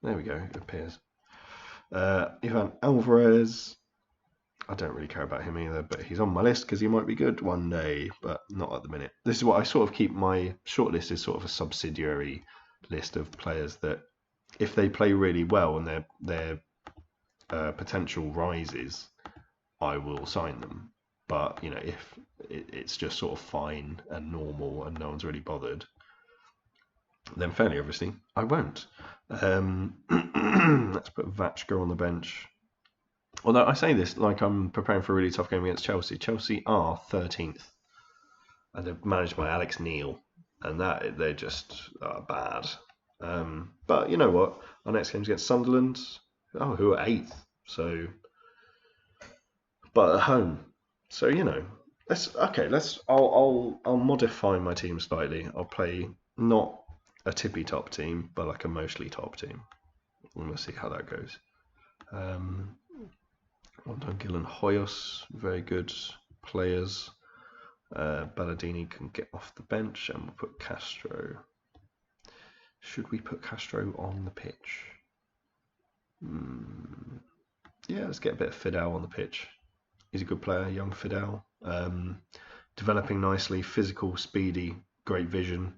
There we go, it appears. Ivan Alvarez, I don't really care about him either, but he's on my list because he might be good one day, but not at the minute. This is what I sort of keep. My shortlist is sort of a subsidiary list of players that, if they play really well and their potential rises, I will sign them. But you know, if it's just sort of fine and normal and no one's really bothered, then fairly obviously I won't. Let's put Vachka on the bench. Although I say this like I'm preparing for a really tough game against Chelsea. Chelsea are 13th, and they're managed by Alex Neil, and that they're just bad. But you know what? Our next game's against Sunderland, who are 8th. So, but at home. So you know, I'll modify my team slightly. I'll play not a tippy top team, but like a mostly top team. And we'll see how that goes. Gil and Hoyos, very good players. Balladini can get off the bench, and we'll put Castro. Should we put Castro on the pitch? Yeah, let's get a bit of Fidel on the pitch. He's a good player, young Fidel. Developing nicely, physical, speedy, great vision.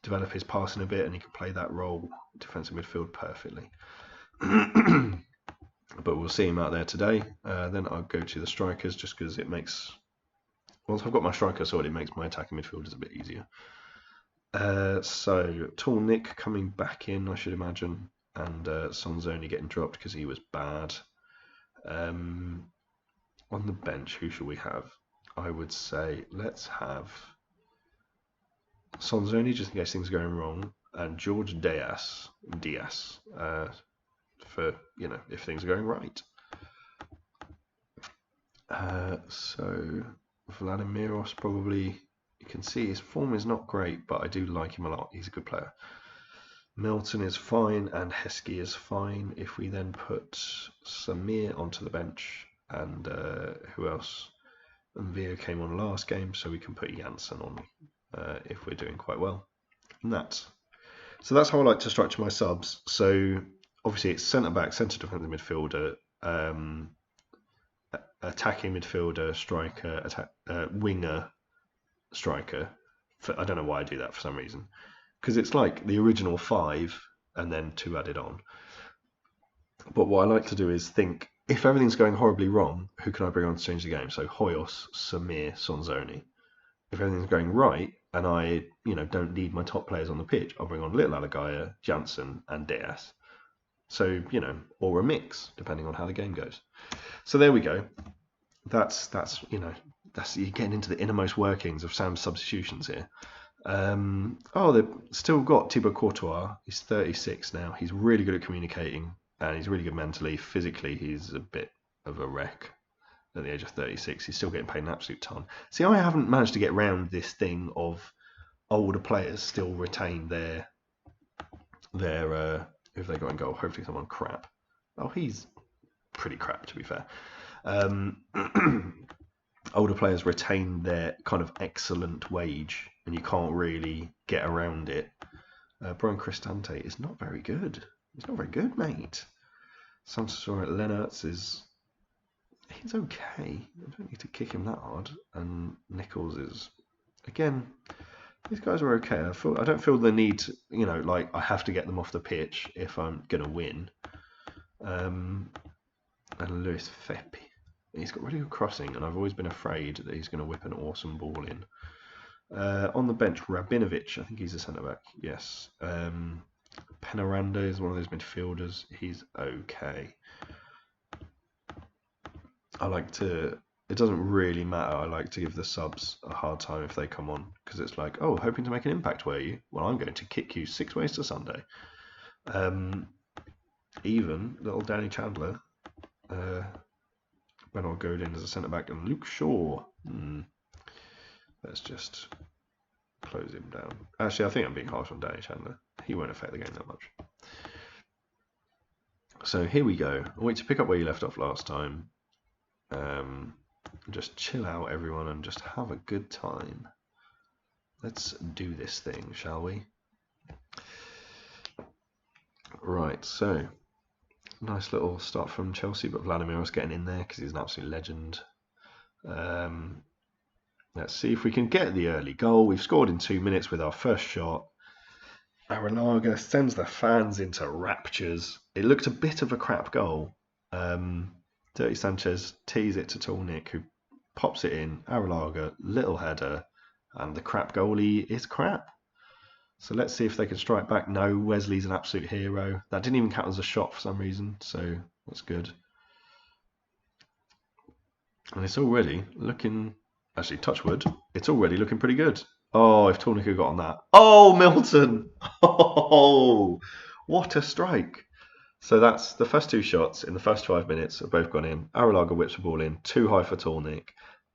Develop his passing a bit, and he can play that role, defensive midfield, perfectly. But we'll see him out there today. Then I'll go to the strikers, just because it makes... Once I've got my striker sorted, it makes my attacking midfielders a bit easier. So, Tall Nick coming back in, I should imagine, and Sonzoni getting dropped because he was bad. On the bench, who shall we have? I would say let's have Sonzoni, just in case things are going wrong, and George Diaz, for, you know, if things are going right. So Vladimiros probably, you can see his form is not great, but I do like him a lot. He's a good player. Milton is fine and Heskey is fine. If we then put Samir onto the bench, and who else? And Vio came on last game, so we can put Janssen on if we're doing quite well. And so that's how I like to structure my subs. So obviously it's centre back, centre defensive midfielder, attacking midfielder, striker, winger, striker. I don't know why I do that for some reason, because it's like the original 5 and then 2 added on. But what I like to do is think, if everything's going horribly wrong, who can I bring on to change the game? So Hoyos, Samir, Sonzoni. If everything's going right and I, don't need my top players on the pitch, I'll bring on Little Alagaya, Janssen, and Diaz. So, or a mix, depending on how the game goes. So there we go. That's you're getting into the innermost workings of Sam's substitutions here. They've still got Thibaut Courtois. He's 36 now. He's really good at communicating, and he's really good mentally. Physically, he's a bit of a wreck at the age of 36. He's still getting paid an absolute ton. See, I haven't managed to get around this thing of older players still retain their if they got in goal, hopefully someone crap. Oh, he's pretty crap, to be fair. Older players retain their kind of excellent wage, and you can't really get around it. Brian Cristante is not very good. He's not very good, mate. Santos Lennertz he's okay. I don't need to kick him that hard. And Nichols is, again, these guys are okay. I don't feel the need to, like I have to get them off the pitch if I'm going to win. And Luis Feppi. He's got really good crossing, and I've always been afraid that he's going to whip an awesome ball in. On the bench, Rabinovic, I think he's a centre-back, yes. Penaranda is one of those midfielders. He's okay. It doesn't really matter. I like to give the subs a hard time if they come on, because it's like, oh, hoping to make an impact, were you? Well, I'm going to kick you 6 ways to Sunday. Even little Danny Chandler, Benoit Godin as a centre-back, and Luke Shaw. Let's just close him down. Actually, I think I'm being harsh on Danny Chandler. He won't affect the game that much. So here we go. I'll wait to pick up where you left off last time. Just chill out, everyone, and just have a good time. Let's do this thing, shall we? Right, so nice little start from Chelsea, but Vladimiros getting in there because he's an absolute legend. Let's see if we can get the early goal. We've scored in 2 minutes with our first shot. Aranaga sends the fans into raptures. It looked a bit of a crap goal. Dirty Sanchez tees it to Tolnick, who pops it in. Aralaga, little header, and the crap goalie is crap. So let's see if they can strike back. No, Wesley's an absolute hero. That didn't even count as a shot for some reason, so that's good. And it's already looking, actually, touch wood, it's already looking pretty good. Oh, if Tolnick had got on that. Oh, Milton! Oh, what a strike. So that's the first 2 shots in the first 5 minutes have both gone in. Aralaga whips the ball in, too high for Tolnick.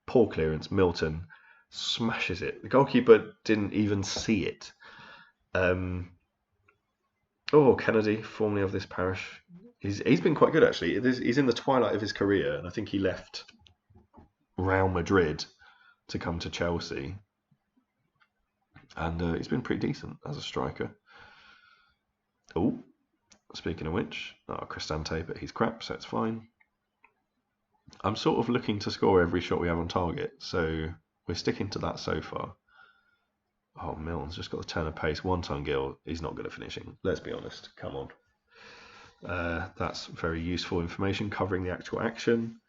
Poor clearance. Milton smashes it. The goalkeeper didn't even see it. Kennedy, formerly of this parish. He's been quite good, actually. He's in the twilight of his career, and I think he left Real Madrid to come to Chelsea. And he's been pretty decent as a striker. Oh, speaking of which, Cristante, but he's crap, so it's fine. I'm sort of looking to score every shot we have on target, so we're sticking to that so far. Oh, Milton's just got the turn of pace. 1-ton Gill, he's not good at finishing. Let's be honest. Come on. That's very useful information covering the actual action.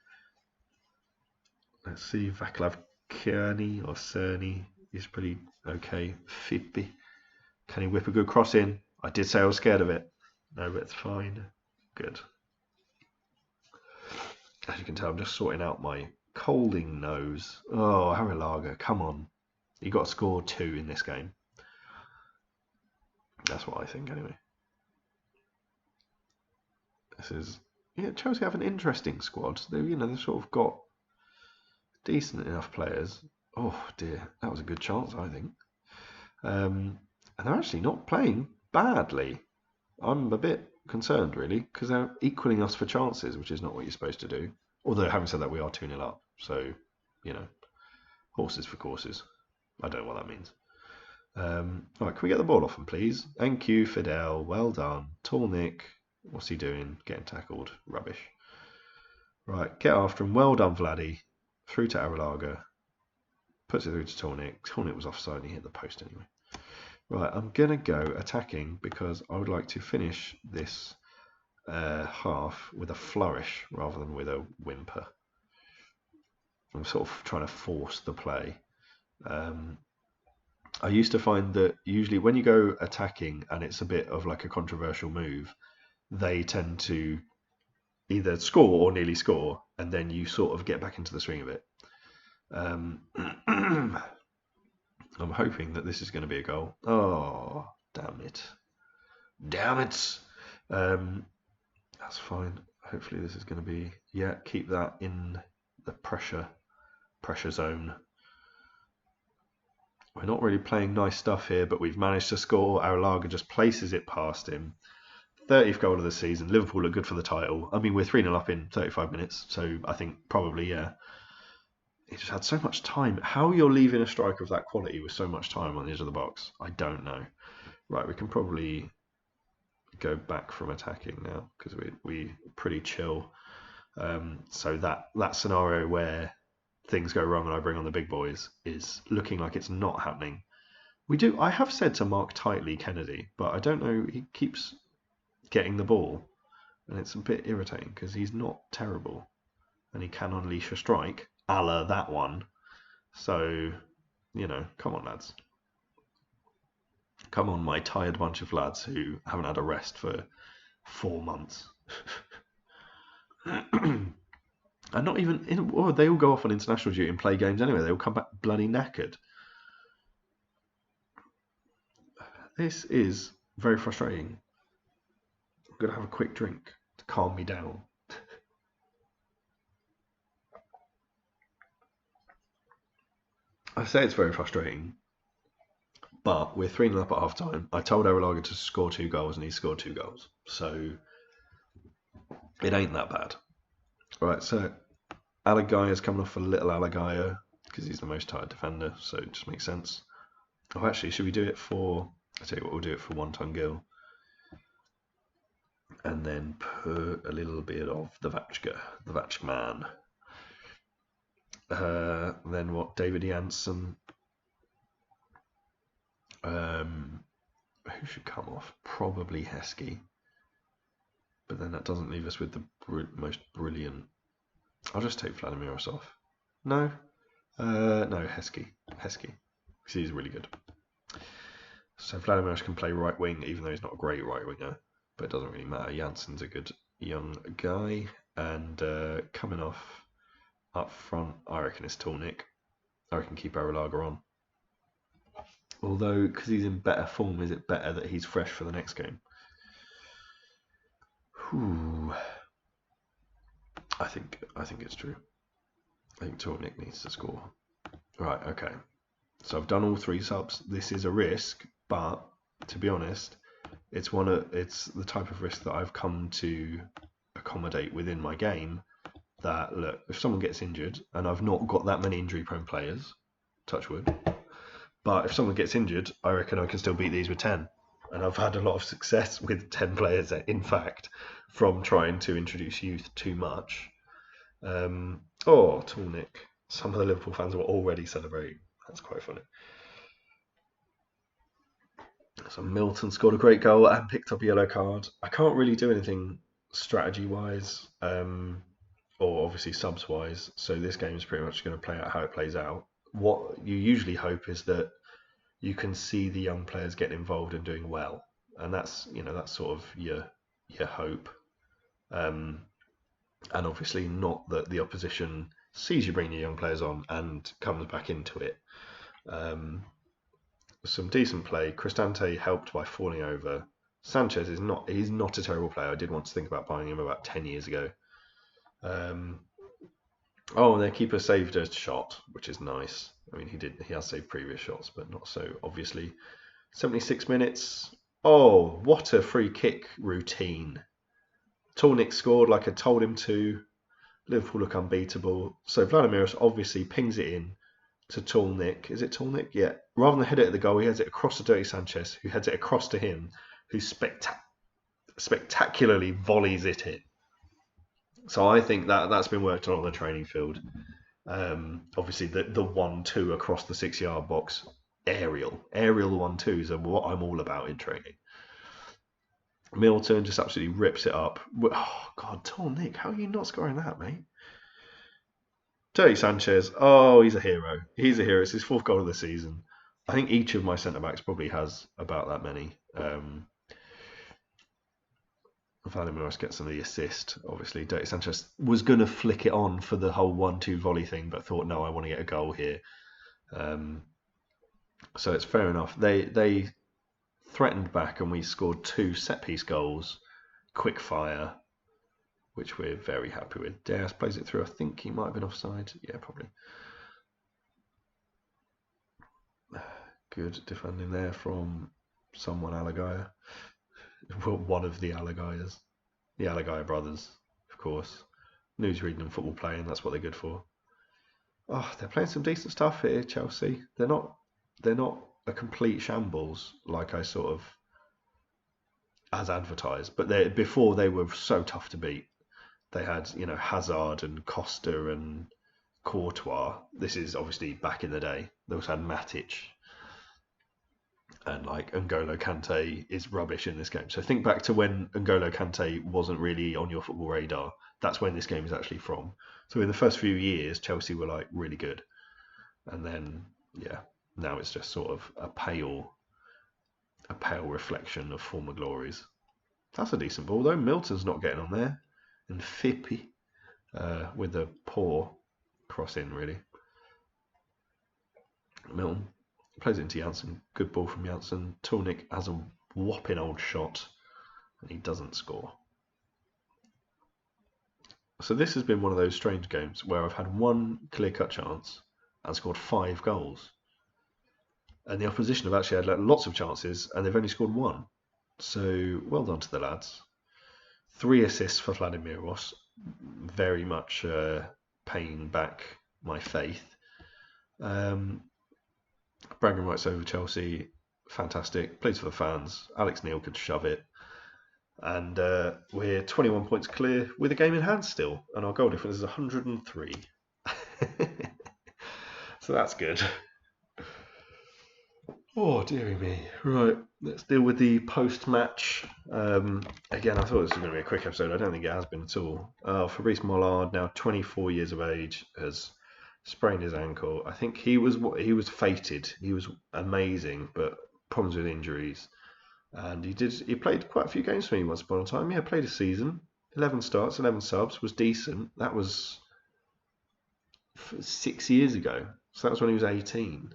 Let's see, Vaclav Kearney or Cerny is pretty okay. Fibby. Can he whip a good cross in? I did say I was scared of it. No, but it's fine. Good. As you can tell, I'm just sorting out my colding nose. Oh, Arrillaga, come on. You got to score 2 in this game. That's what I think, anyway. This is, yeah. Chelsea have an interesting squad. They've sort of got decent enough players. Oh dear, that was a good chance, I think. And they're actually not playing badly. I'm a bit concerned, really, because they're equaling us for chances, which is not what you're supposed to do. Although, having said that, we are 2-0 up. So, horses for courses. I don't know what that means. Right, can we get the ball off him, please? Thank you, Fidel. Well done. Tall Nick. What's he doing? Getting tackled. Rubbish. Right, get after him. Well done, Vladdy. Through to Arrillaga. Puts it through to Tornik. Tornik was offside and he hit the post anyway. Right, I'm going to go attacking because I would like to finish this half with a flourish rather than with a whimper. I'm sort of trying to force the play. I used to find that usually when you go attacking and it's a bit of like a controversial move, they tend to either score or nearly score, and then you sort of get back into the swing of it. I'm hoping that this is going to be a goal. Oh, damn it. Damn it. That's fine. Hopefully this is going to be, keep that in the pressure zone. We're not really playing nice stuff here, but we've managed to score. Arrillaga just places it past him. 30th goal of the season. Liverpool look good for the title. I mean, we're 3-0 up in 35 minutes, so I think probably, yeah. He just had so much time. How you're leaving a striker of that quality with so much time on the edge of the box, I don't know. Right, we can probably go back from attacking now because we're pretty chill. So that scenario where things go wrong and I bring on the big boys is looking like it's not happening. I have said to mark tightly Kennedy, but I don't know. He keeps getting the ball, and it's a bit irritating because he's not terrible, and he can unleash a strike, a la that one. So, come on, lads. Come on, my tired bunch of lads who haven't had a rest for 4 months. And not even they all go off on international duty and play games anyway. They all come back bloody knackered. This is very frustrating. I'm going to have a quick drink to calm me down. I say it's very frustrating, but we're 3-0 up at half time. I told Arrillaga to score 2 goals and he scored 2 goals. So it ain't that bad. Right, so Alagaya's coming off for little Alagaya because he's the most tired defender, so it just makes sense. Oh, actually, should we do it for... I'll tell you what, we'll do it for 1-ton Gill. And then put a little bit of the Vachka man. Then what? David Janssen. Who should come off? Probably Heskey. But then that doesn't leave us with the most brilliant. I'll just take Vladimiros off. No? No, Heskey. Because he's really good. So Vladimiros can play right wing, even though he's not a great right winger. But it doesn't really matter. Janssen's a good young guy. And coming off up front, I reckon it's Tornik. I reckon keep Arrillaga on. Although, because he's in better form, is it better that he's fresh for the next game? Whew. I think it's true. I think Tornik needs to score. Right, okay. So I've done all 3 subs. This is a risk, but to be honest, it's the type of risk that I've come to accommodate within my game. That look, if someone gets injured, and I've not got that many injury-prone players, touch wood, but if someone gets injured, I reckon I can still beat these with 10. and I've had a lot of success with 10 players, in fact, from trying to introduce youth too much. Oh, Tallnick. Some of the Liverpool fans were already celebrating. That's quite funny. So Milton scored a great goal and picked up a yellow card. I can't really do anything strategy-wise, or obviously subs-wise. So this game is pretty much going to play out how it plays out. What you usually hope is that you can see the young players getting involved and doing well, and that's sort of your hope. And obviously not that the opposition sees you bring your young players on and comes back into it. Some decent play. Cristante helped by falling over. Sanchez he's not a terrible player. I did want to think about buying him about 10 years ago. Oh, their keeper saved a shot, which is nice. I mean, he has saved previous shots, but not so obviously. 76 minutes. Oh, what a free kick routine. Tallnick scored like I told him to. Liverpool look unbeatable. So Vladimiros obviously pings it in to Tallnick. Is it Tallnick? Yeah. Rather than head it at the goal, he heads it across to Dirty Sanchez, who heads it across to him, who spectacularly volleys it in. So I think that's been worked on the training field. Obviously, the 1-2 across the 6-yard box, aerial 1-2s are what I'm all about in training. Milton just absolutely rips it up. Oh God, Tallnick, how are you not scoring that, mate? Dirty Sanchez, oh, he's a hero. He's a hero. It's his 4th goal of the season. I think each of my centre backs probably has about that many. Vladimiros gets the assist. Obviously, Dirty Sanchez was going to flick it on for the whole 1-2 volley thing, but thought, no, I want to get a goal here. So it's fair enough. They threatened back, and we scored 2 set-piece goals, quick fire, which we're very happy with. Diaz plays it through. I think he might have been offside. Yeah, probably. Good defending there from someone Alagaya. One of the Alagayas. The Alagaya brothers, of course. Newsreading and football playing, that's what they're good for. Oh, they're playing some decent stuff here, Chelsea. They're not a complete shambles like I sort of as advertised, but before they were so tough to beat. They had, Hazard and Costa and Courtois. This is obviously back in the day. They also had Matic, and like N'Golo Kante is rubbish in this game. So think back to when N'Golo Kante wasn't really on your football radar. That's when this game is actually from. So in the first few years, Chelsea were like really good, and then now it's just sort of a pale reflection of former glories. That's a decent ball though. Milton's not getting on there, and Fippy with a poor cross in really. Milton plays it into Janssen. Good ball from Janssen. Tallnick has a whopping old shot, and he doesn't score. So this has been one of those strange games where I've had one clear-cut chance and scored 5 goals. And the opposition have actually had lots of chances, and they've only scored 1. So well done to the lads. 3 assists for Vladimiros. Very much paying back my faith. Bragging rights over Chelsea, fantastic. Plays for the fans. Alex Neil could shove it. And we're 21 points clear with a game in hand still. And our goal difference is 103. So that's good. Oh, dearie me. Right, let's deal with the post-match. Again, I thought this was going to be a quick episode. I don't think it has been at all. Fabrice Mollard, now 24 years of age, has sprained his ankle. I think he was fated. He was amazing, but problems with injuries. And he played quite a few games for me once upon a time. Yeah, played a season. 11 starts, 11 subs, was decent. That was 6 years ago. So that was when he was 18.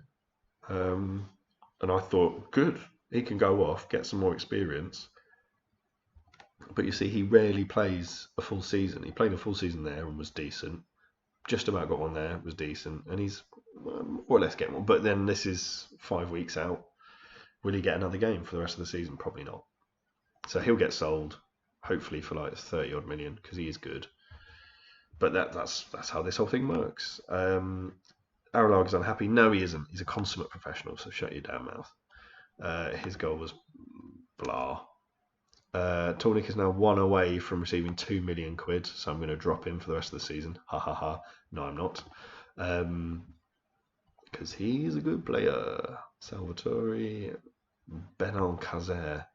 And I thought, good, he can go off, get some more experience. But you see, he rarely plays a full season. He played a full season there and was decent. Just about got one there, was decent. And he's more or less getting one. But then this is 5 weeks out. Will he get another game for the rest of the season? Probably not. So he'll get sold, hopefully for like 30 odd million, because he is good. But that's how this whole thing works. Aralag unhappy. No, he isn't. He's a consummate professional, so shut your damn mouth. His goal was blah. Tornik is now 1 away from receiving £2 million, so I'm going to drop him for the rest of the season. Ha ha ha. No, I'm not. Because he's a good player. Salvatore Benalcázar.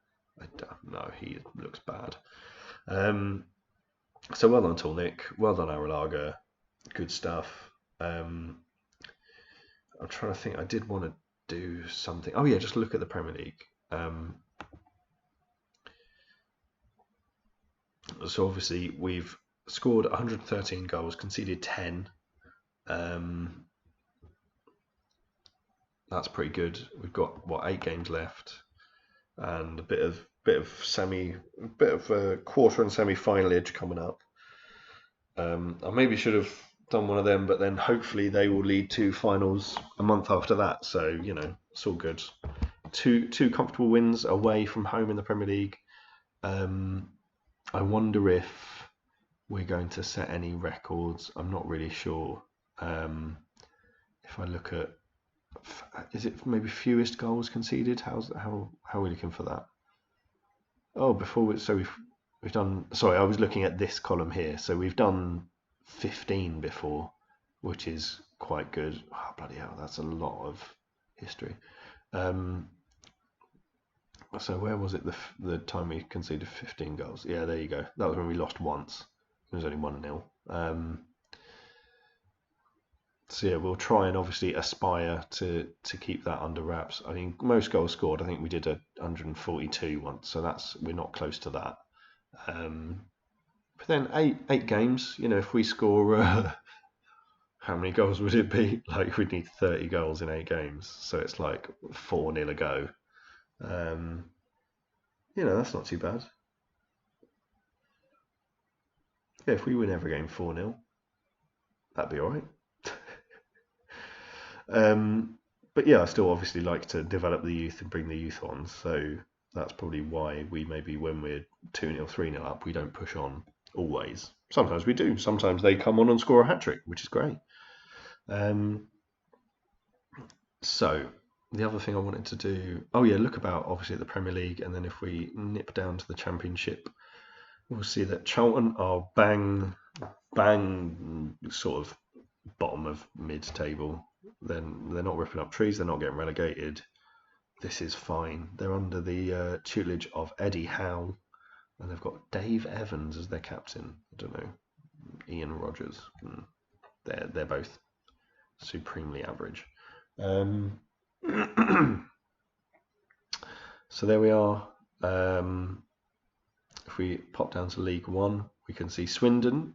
I don't know, he looks bad. So well done, Tornik. Well done, Aralaga. Good stuff. I'm trying to think. I did want to do something. Oh yeah, just look at the Premier League. So obviously we've scored 113 goals, conceded 10. That's pretty good. We've got 8 games left, and a bit of a quarter and semi-final edge coming up. I maybe should have done one of them, but then hopefully they will lead to finals a month after that. So you know, it's all good. Two comfortable wins away from home in the Premier League. I wonder if we're going to set any records. I'm not really sure. If I look at, is it maybe fewest goals conceded? How are we looking for that? Oh, we've done. Sorry, I was looking at this column here. So we've done 15 before, which is quite good. Oh, bloody hell, that's a lot of history. So where was it the time we conceded 15 goals? Yeah, there you go. That was when we lost once. It was only 1-0. So yeah, we'll try and obviously aspire to keep that under wraps. I mean, most goals scored, I think we did 142 once, so we're not close to that. But then eight games, you know, if we score, how many goals would it be? Like we'd need 30 goals in 8 games, so it's like 4-0 a go. You know, that's not too bad. Yeah, if we win every game 4-0, that'd be all right. But yeah, I still obviously like to develop the youth and bring the youth on. So that's probably why we maybe when we're 2-0, 3-0 up, we don't push on always. Sometimes we do. Sometimes they come on and score a hat-trick, which is great. So the other thing I wanted to do, look about obviously at the Premier League, and then if we nip down to the Championship, we'll see that Charlton are bang sort of bottom of mid-table. Then they're not ripping up trees, they're not getting relegated. This is fine. They're under the tutelage of Eddie Howe, and they've got Dave Evans as their captain. I don't know, Ian Rodgers. They're both supremely average. So there we are. If we pop down to League One, we can see Swindon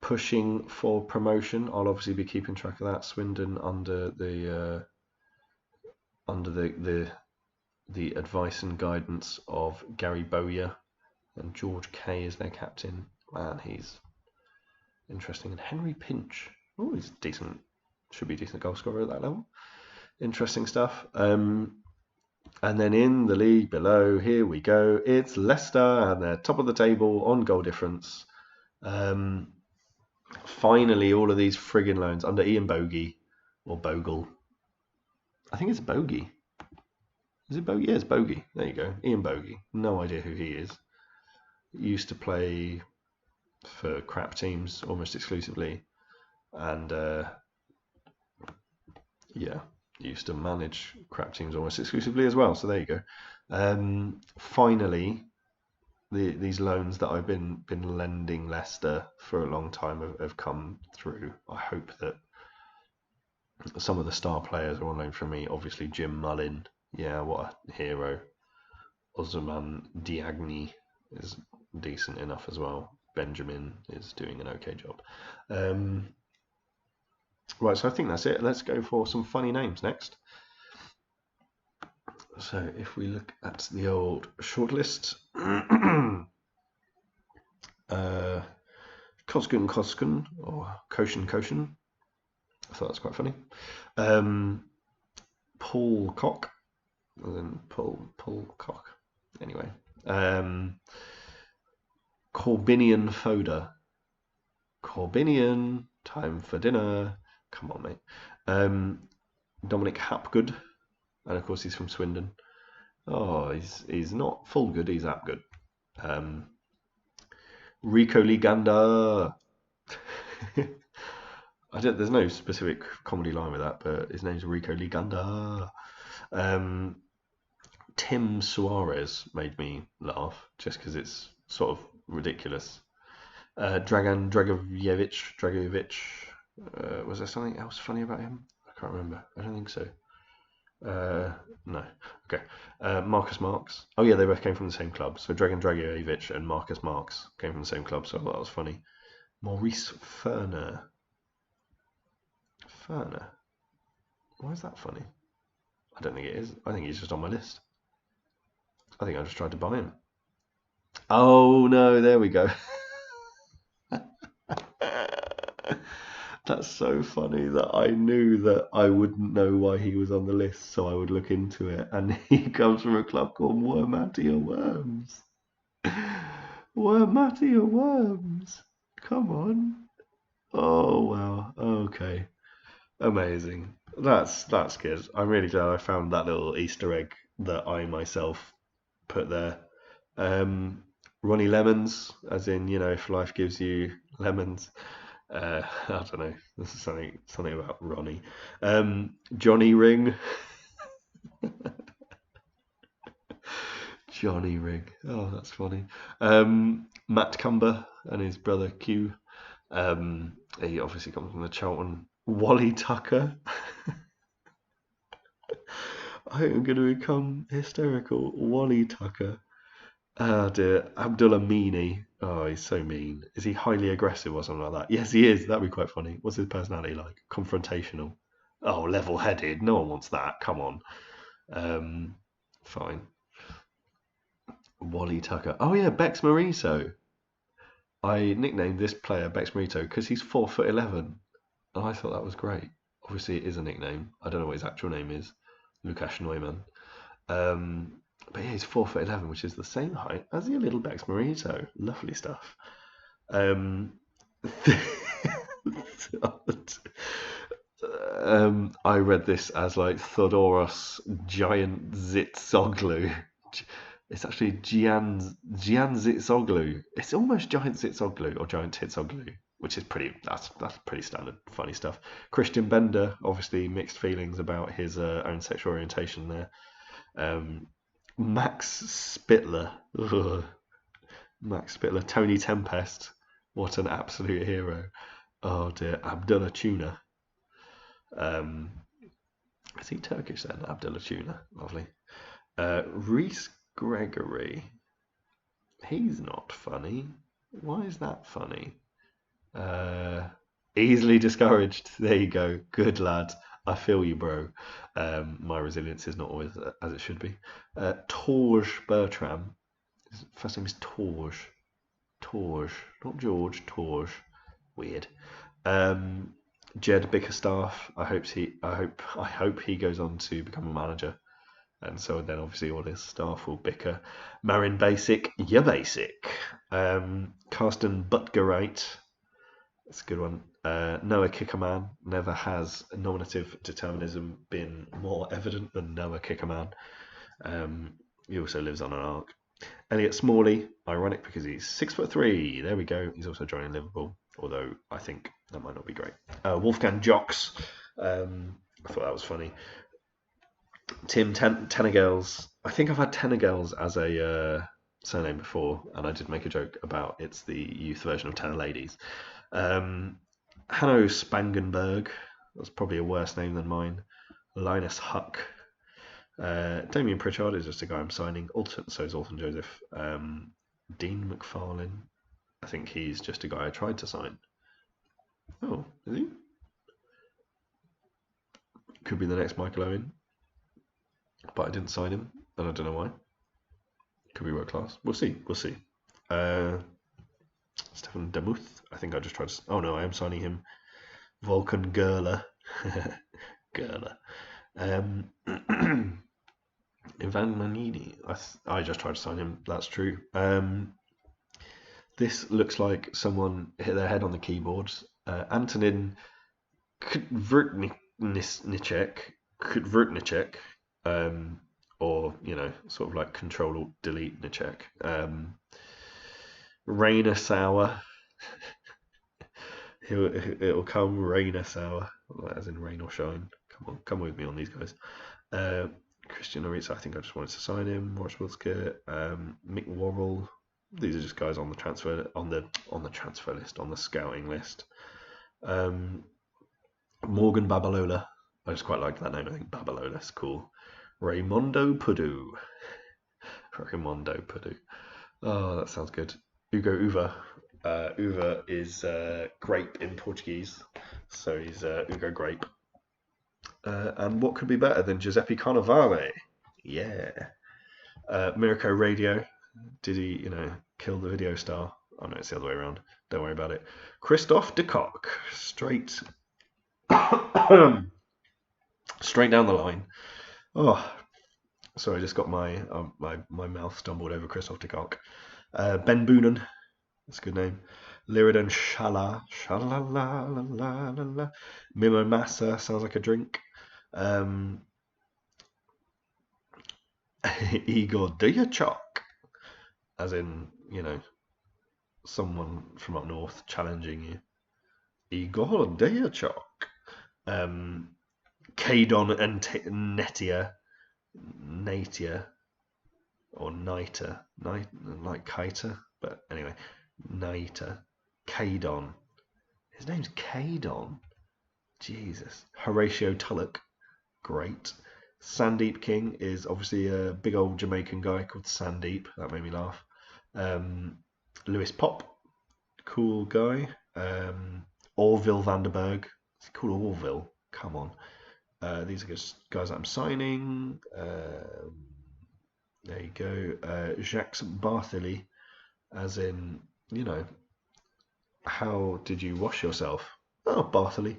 pushing for promotion. I'll obviously be keeping track of that. Swindon under the advice and guidance of Gary Bowyer, and George Kay is their captain. Man, he's interesting. And Henry Pinch, he's decent. Should be a decent goal scorer at that level. Interesting stuff. And then in the league below, here we go. It's Leicester, and they're top of the table on goal difference. Finally, all of these friggin' loans under Ian Bogey or Bogle. I think it's Bogey. Is it Bogey? Yeah, it's Bogey. There you go. Ian Bogey. No idea who he is. Used to play for crap teams almost exclusively. And used to manage crap teams almost exclusively as well. So there you go. Finally, these loans that I've been lending Leicester for a long time have come through. I hope that some of the star players are on loan from me. Obviously, Jim Mullin. Yeah, what a hero. Osman Diagne is decent enough as well. Benjamin is doing an okay job. Right, so I think that's it. Let's go for some funny names next. So if we look at the old shortlist, Koskun or Koshin. I thought that's quite funny. Paul Cock, and then Paul Cock. Anyway, Corbinian Foda. Corbinian, time for dinner. Come on, mate. Dominic Hapgood, and of course he's from Swindon. Oh, he's not full good. He's that good. Rico Liganda. There's no specific comedy line with that, but his name's Rico Liganda. Tim Suarez made me laugh just because it's sort of ridiculous. Dragan Dragojevic. Was there something else funny about him? I can't remember. I don't think so. No. Okay. Marcus Marks. Oh yeah, they both came from the same club. So Dragan Dragojevic and Marcus Marks came from the same club, so I thought that was funny. Maurice Ferner. Ferner. Why is that funny? I don't think it is. I think he's just on my list. I think I just tried to buy him. Oh no, there we go. That's so funny that I knew that I wouldn't know why he was on the list, so I would look into it. And he comes from a club called Wormatia Worms. Wormatia Worms. Come on. Oh wow. Okay. Amazing. That's good. I'm really glad I found that little Easter egg that I myself put there. Ronnie Lemons, as in, if life gives you lemons. I don't know. This is something about Ronnie. Johnny Ring. Johnny Ring. Oh, that's funny. Matt Cumber and his brother Q. He obviously comes from the Charlton. Wally Tucker. I think I'm going to become hysterical. Wally Tucker. Oh dear. Abdullah Meany. Oh, he's so mean. Is he highly aggressive or something like that? Yes, he is. That'd be quite funny. What's his personality like? Confrontational. Oh, level-headed. No one wants that. Come on. Fine. Wally Tucker. Oh yeah, Bex Mariso. I nicknamed this player Bex Marito because he's 4'11", and I thought that was great. Obviously, it is a nickname. I don't know what his actual name is, Lukasz Neumann. But yeah, he's 4'11", which is the same height as your little Bex Marito. Lovely stuff. I read this as like Thodoros Giant Zitzoglu. It's actually Gian Zitzoglu. It's almost Giant Zitzoglu or Giant Titzoglu, which is that's pretty standard funny stuff. Christian Bender, obviously mixed feelings about his own sexual orientation there. Max Spittler. Ugh. Max Spittler. Tony Tempest. What an absolute hero. Oh dear. Abdullah Tuna. Is he Turkish then? Abdullah Tuna. Lovely. Reese Gregory. He's not funny. Why is that funny? Easily discouraged. There you go. Good lad. I feel you, bro. My resilience is not always as it should be. Torge Bertram. His first name is Torge. Torge. Not George. Torge. Weird. Jed Bickerstaff. I hope he goes on to become a manager. And so then obviously all his staff will bicker. Marin Basic, you're basic. Carsten Butgerite, that's a good one. Noah Kickerman, never has nominative determinism been more evident than Noah Kickerman. He also lives on an ark. Elliot Smalley, ironic because he's 6'3". There we go. He's also joining Liverpool, although I think that might not be great. Wolfgang Jocks, I thought that was funny. Tim Tenagels. I think I've had Tenagels as a surname before, and I did make a joke about it's the youth version of Tenor Ladies. Hanno Spangenberg. That's probably a worse name than mine. Linus Huck. Damien Pritchard is just a guy I'm signing. So is Alton Joseph. Dean McFarlane. I think he's just a guy I tried to sign. Oh, is he? Could be the next Michael Owen. But I didn't sign him, and I don't know why. Could be world class. We'll see. Stefan Demuth. I think I just tried to... Oh no, I am signing him. Volkan Gerler. Gerler. Ivan Manini. I just tried to sign him. That's true. This looks like someone hit their head on the keyboard. Antonin Kvrtnicek. or sort of like Control Alt Delete in a check. Rainer Sauer. It'll come Rainer Sauer, as in rain or shine. Come on, come with me on these guys. Christian Aritz, I think I just wanted to sign him. Morris Wilsker, Mick Worrell. These are just guys on the transfer list, on the scouting list. Morgan Babalola. I just quite like that name. I think Babalola's cool. Raymondo Pudu. Oh, that sounds good. Hugo Uva. Uva is grape in Portuguese, so he's Hugo Grape. And what could be better than Giuseppe Cannavale? Yeah. Mirko Radio. Did he, kill the video star? Oh no, it's the other way around. Don't worry about it. Christophe de Kock. Straight down the line. Oh, sorry, I just got my mouth stumbled over Christophe de Kock. Ben Boonen. That's a good name. Liridan Shala. Shala-la-la-la-la-la. Mimo Massa. Sounds like a drink. Igor Duyachok. As in, someone from up north challenging you. Igor Duyachok. Kadon and Natia. Or Nita. Like Kaita. But anyway. Naita. Kadon. His name's Kadon. Jesus. Horatio Tulloch. Great. Sandeep King is obviously a big old Jamaican guy called Sandeep. That made me laugh. Lewis Pop. Cool guy. Orville Vanderberg. It's called Orville. Come on. These are just guys that I'm signing. There you go. Jacques Bartheley. As in, how did you wash yourself? Oh, Bartheley.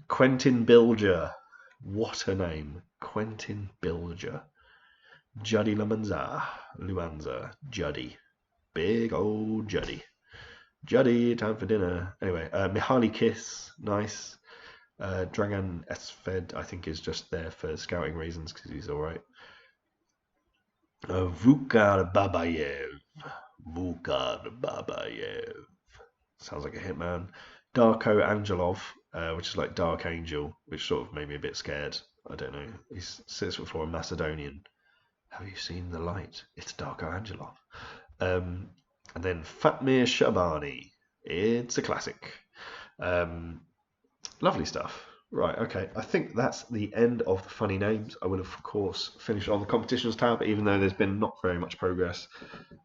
Quentin Bilger. What a name. Quentin Bilger. Juddy Luanza. Juddy. Big old Juddy. Juddy, time for dinner. Anyway, Mihaly Kiss. Nice. Dragan Esfed, I think, is just there for scouting reasons because he's alright. Vukar Babayev. Sounds like a hitman. Darko Angelov, which is like Dark Angel, which sort of made me a bit scared. I don't know. He's 6'4" Macedonian. Have you seen the light? It's Darko Angelov. And then Fatmir Shabani. It's a classic. Lovely stuff. Right, okay. I think that's the end of the funny names. I would have, of course, finished on the competitions tab, even though there's been not very much progress.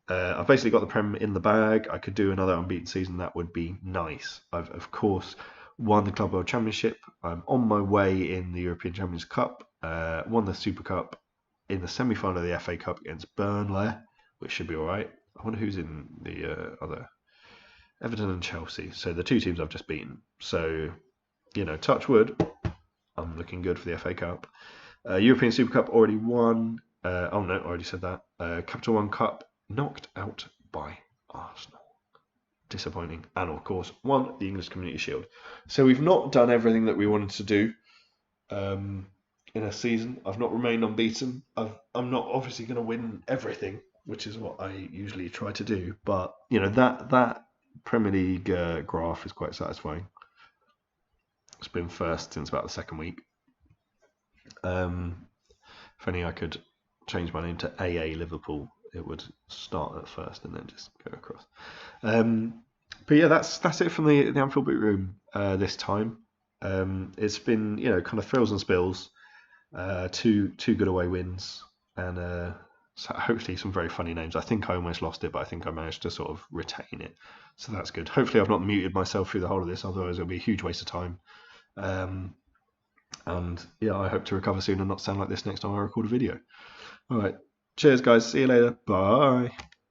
I've basically got the Prem in the bag. I could do another unbeaten season. That would be nice. I've, of course, won the Club World Championship. I'm on my way in the European Champions Cup. Won the Super Cup in the semi-final of the FA Cup against Burnley, which should be all right. I wonder who's in the other... Everton and Chelsea. So the two teams I've just beaten. So... touch wood, I'm looking good for the FA Cup. European Super Cup already won. Oh no, I already said that. Capital One Cup knocked out by Arsenal. Disappointing. And of course, won the English Community Shield. So we've not done everything that we wanted to do in a season. I've not remained unbeaten. I'm not obviously going to win everything, which is what I usually try to do. But, that Premier League graph is quite satisfying. It's been first since about the second week. If only I could change my name to AA Liverpool, it would start at first and then just go across. But yeah, that's it from the Anfield Boot Room this time. It's been kind of thrills and spills, two good away wins, and so hopefully some very funny names. I think I almost lost it, but I think I managed to sort of retain it, so that's good. Hopefully I've not muted myself through the whole of this, otherwise it'll be a huge waste of time. And yeah, I hope to recover soon and not sound like this next time I record a video. All right, cheers guys, see you later, bye.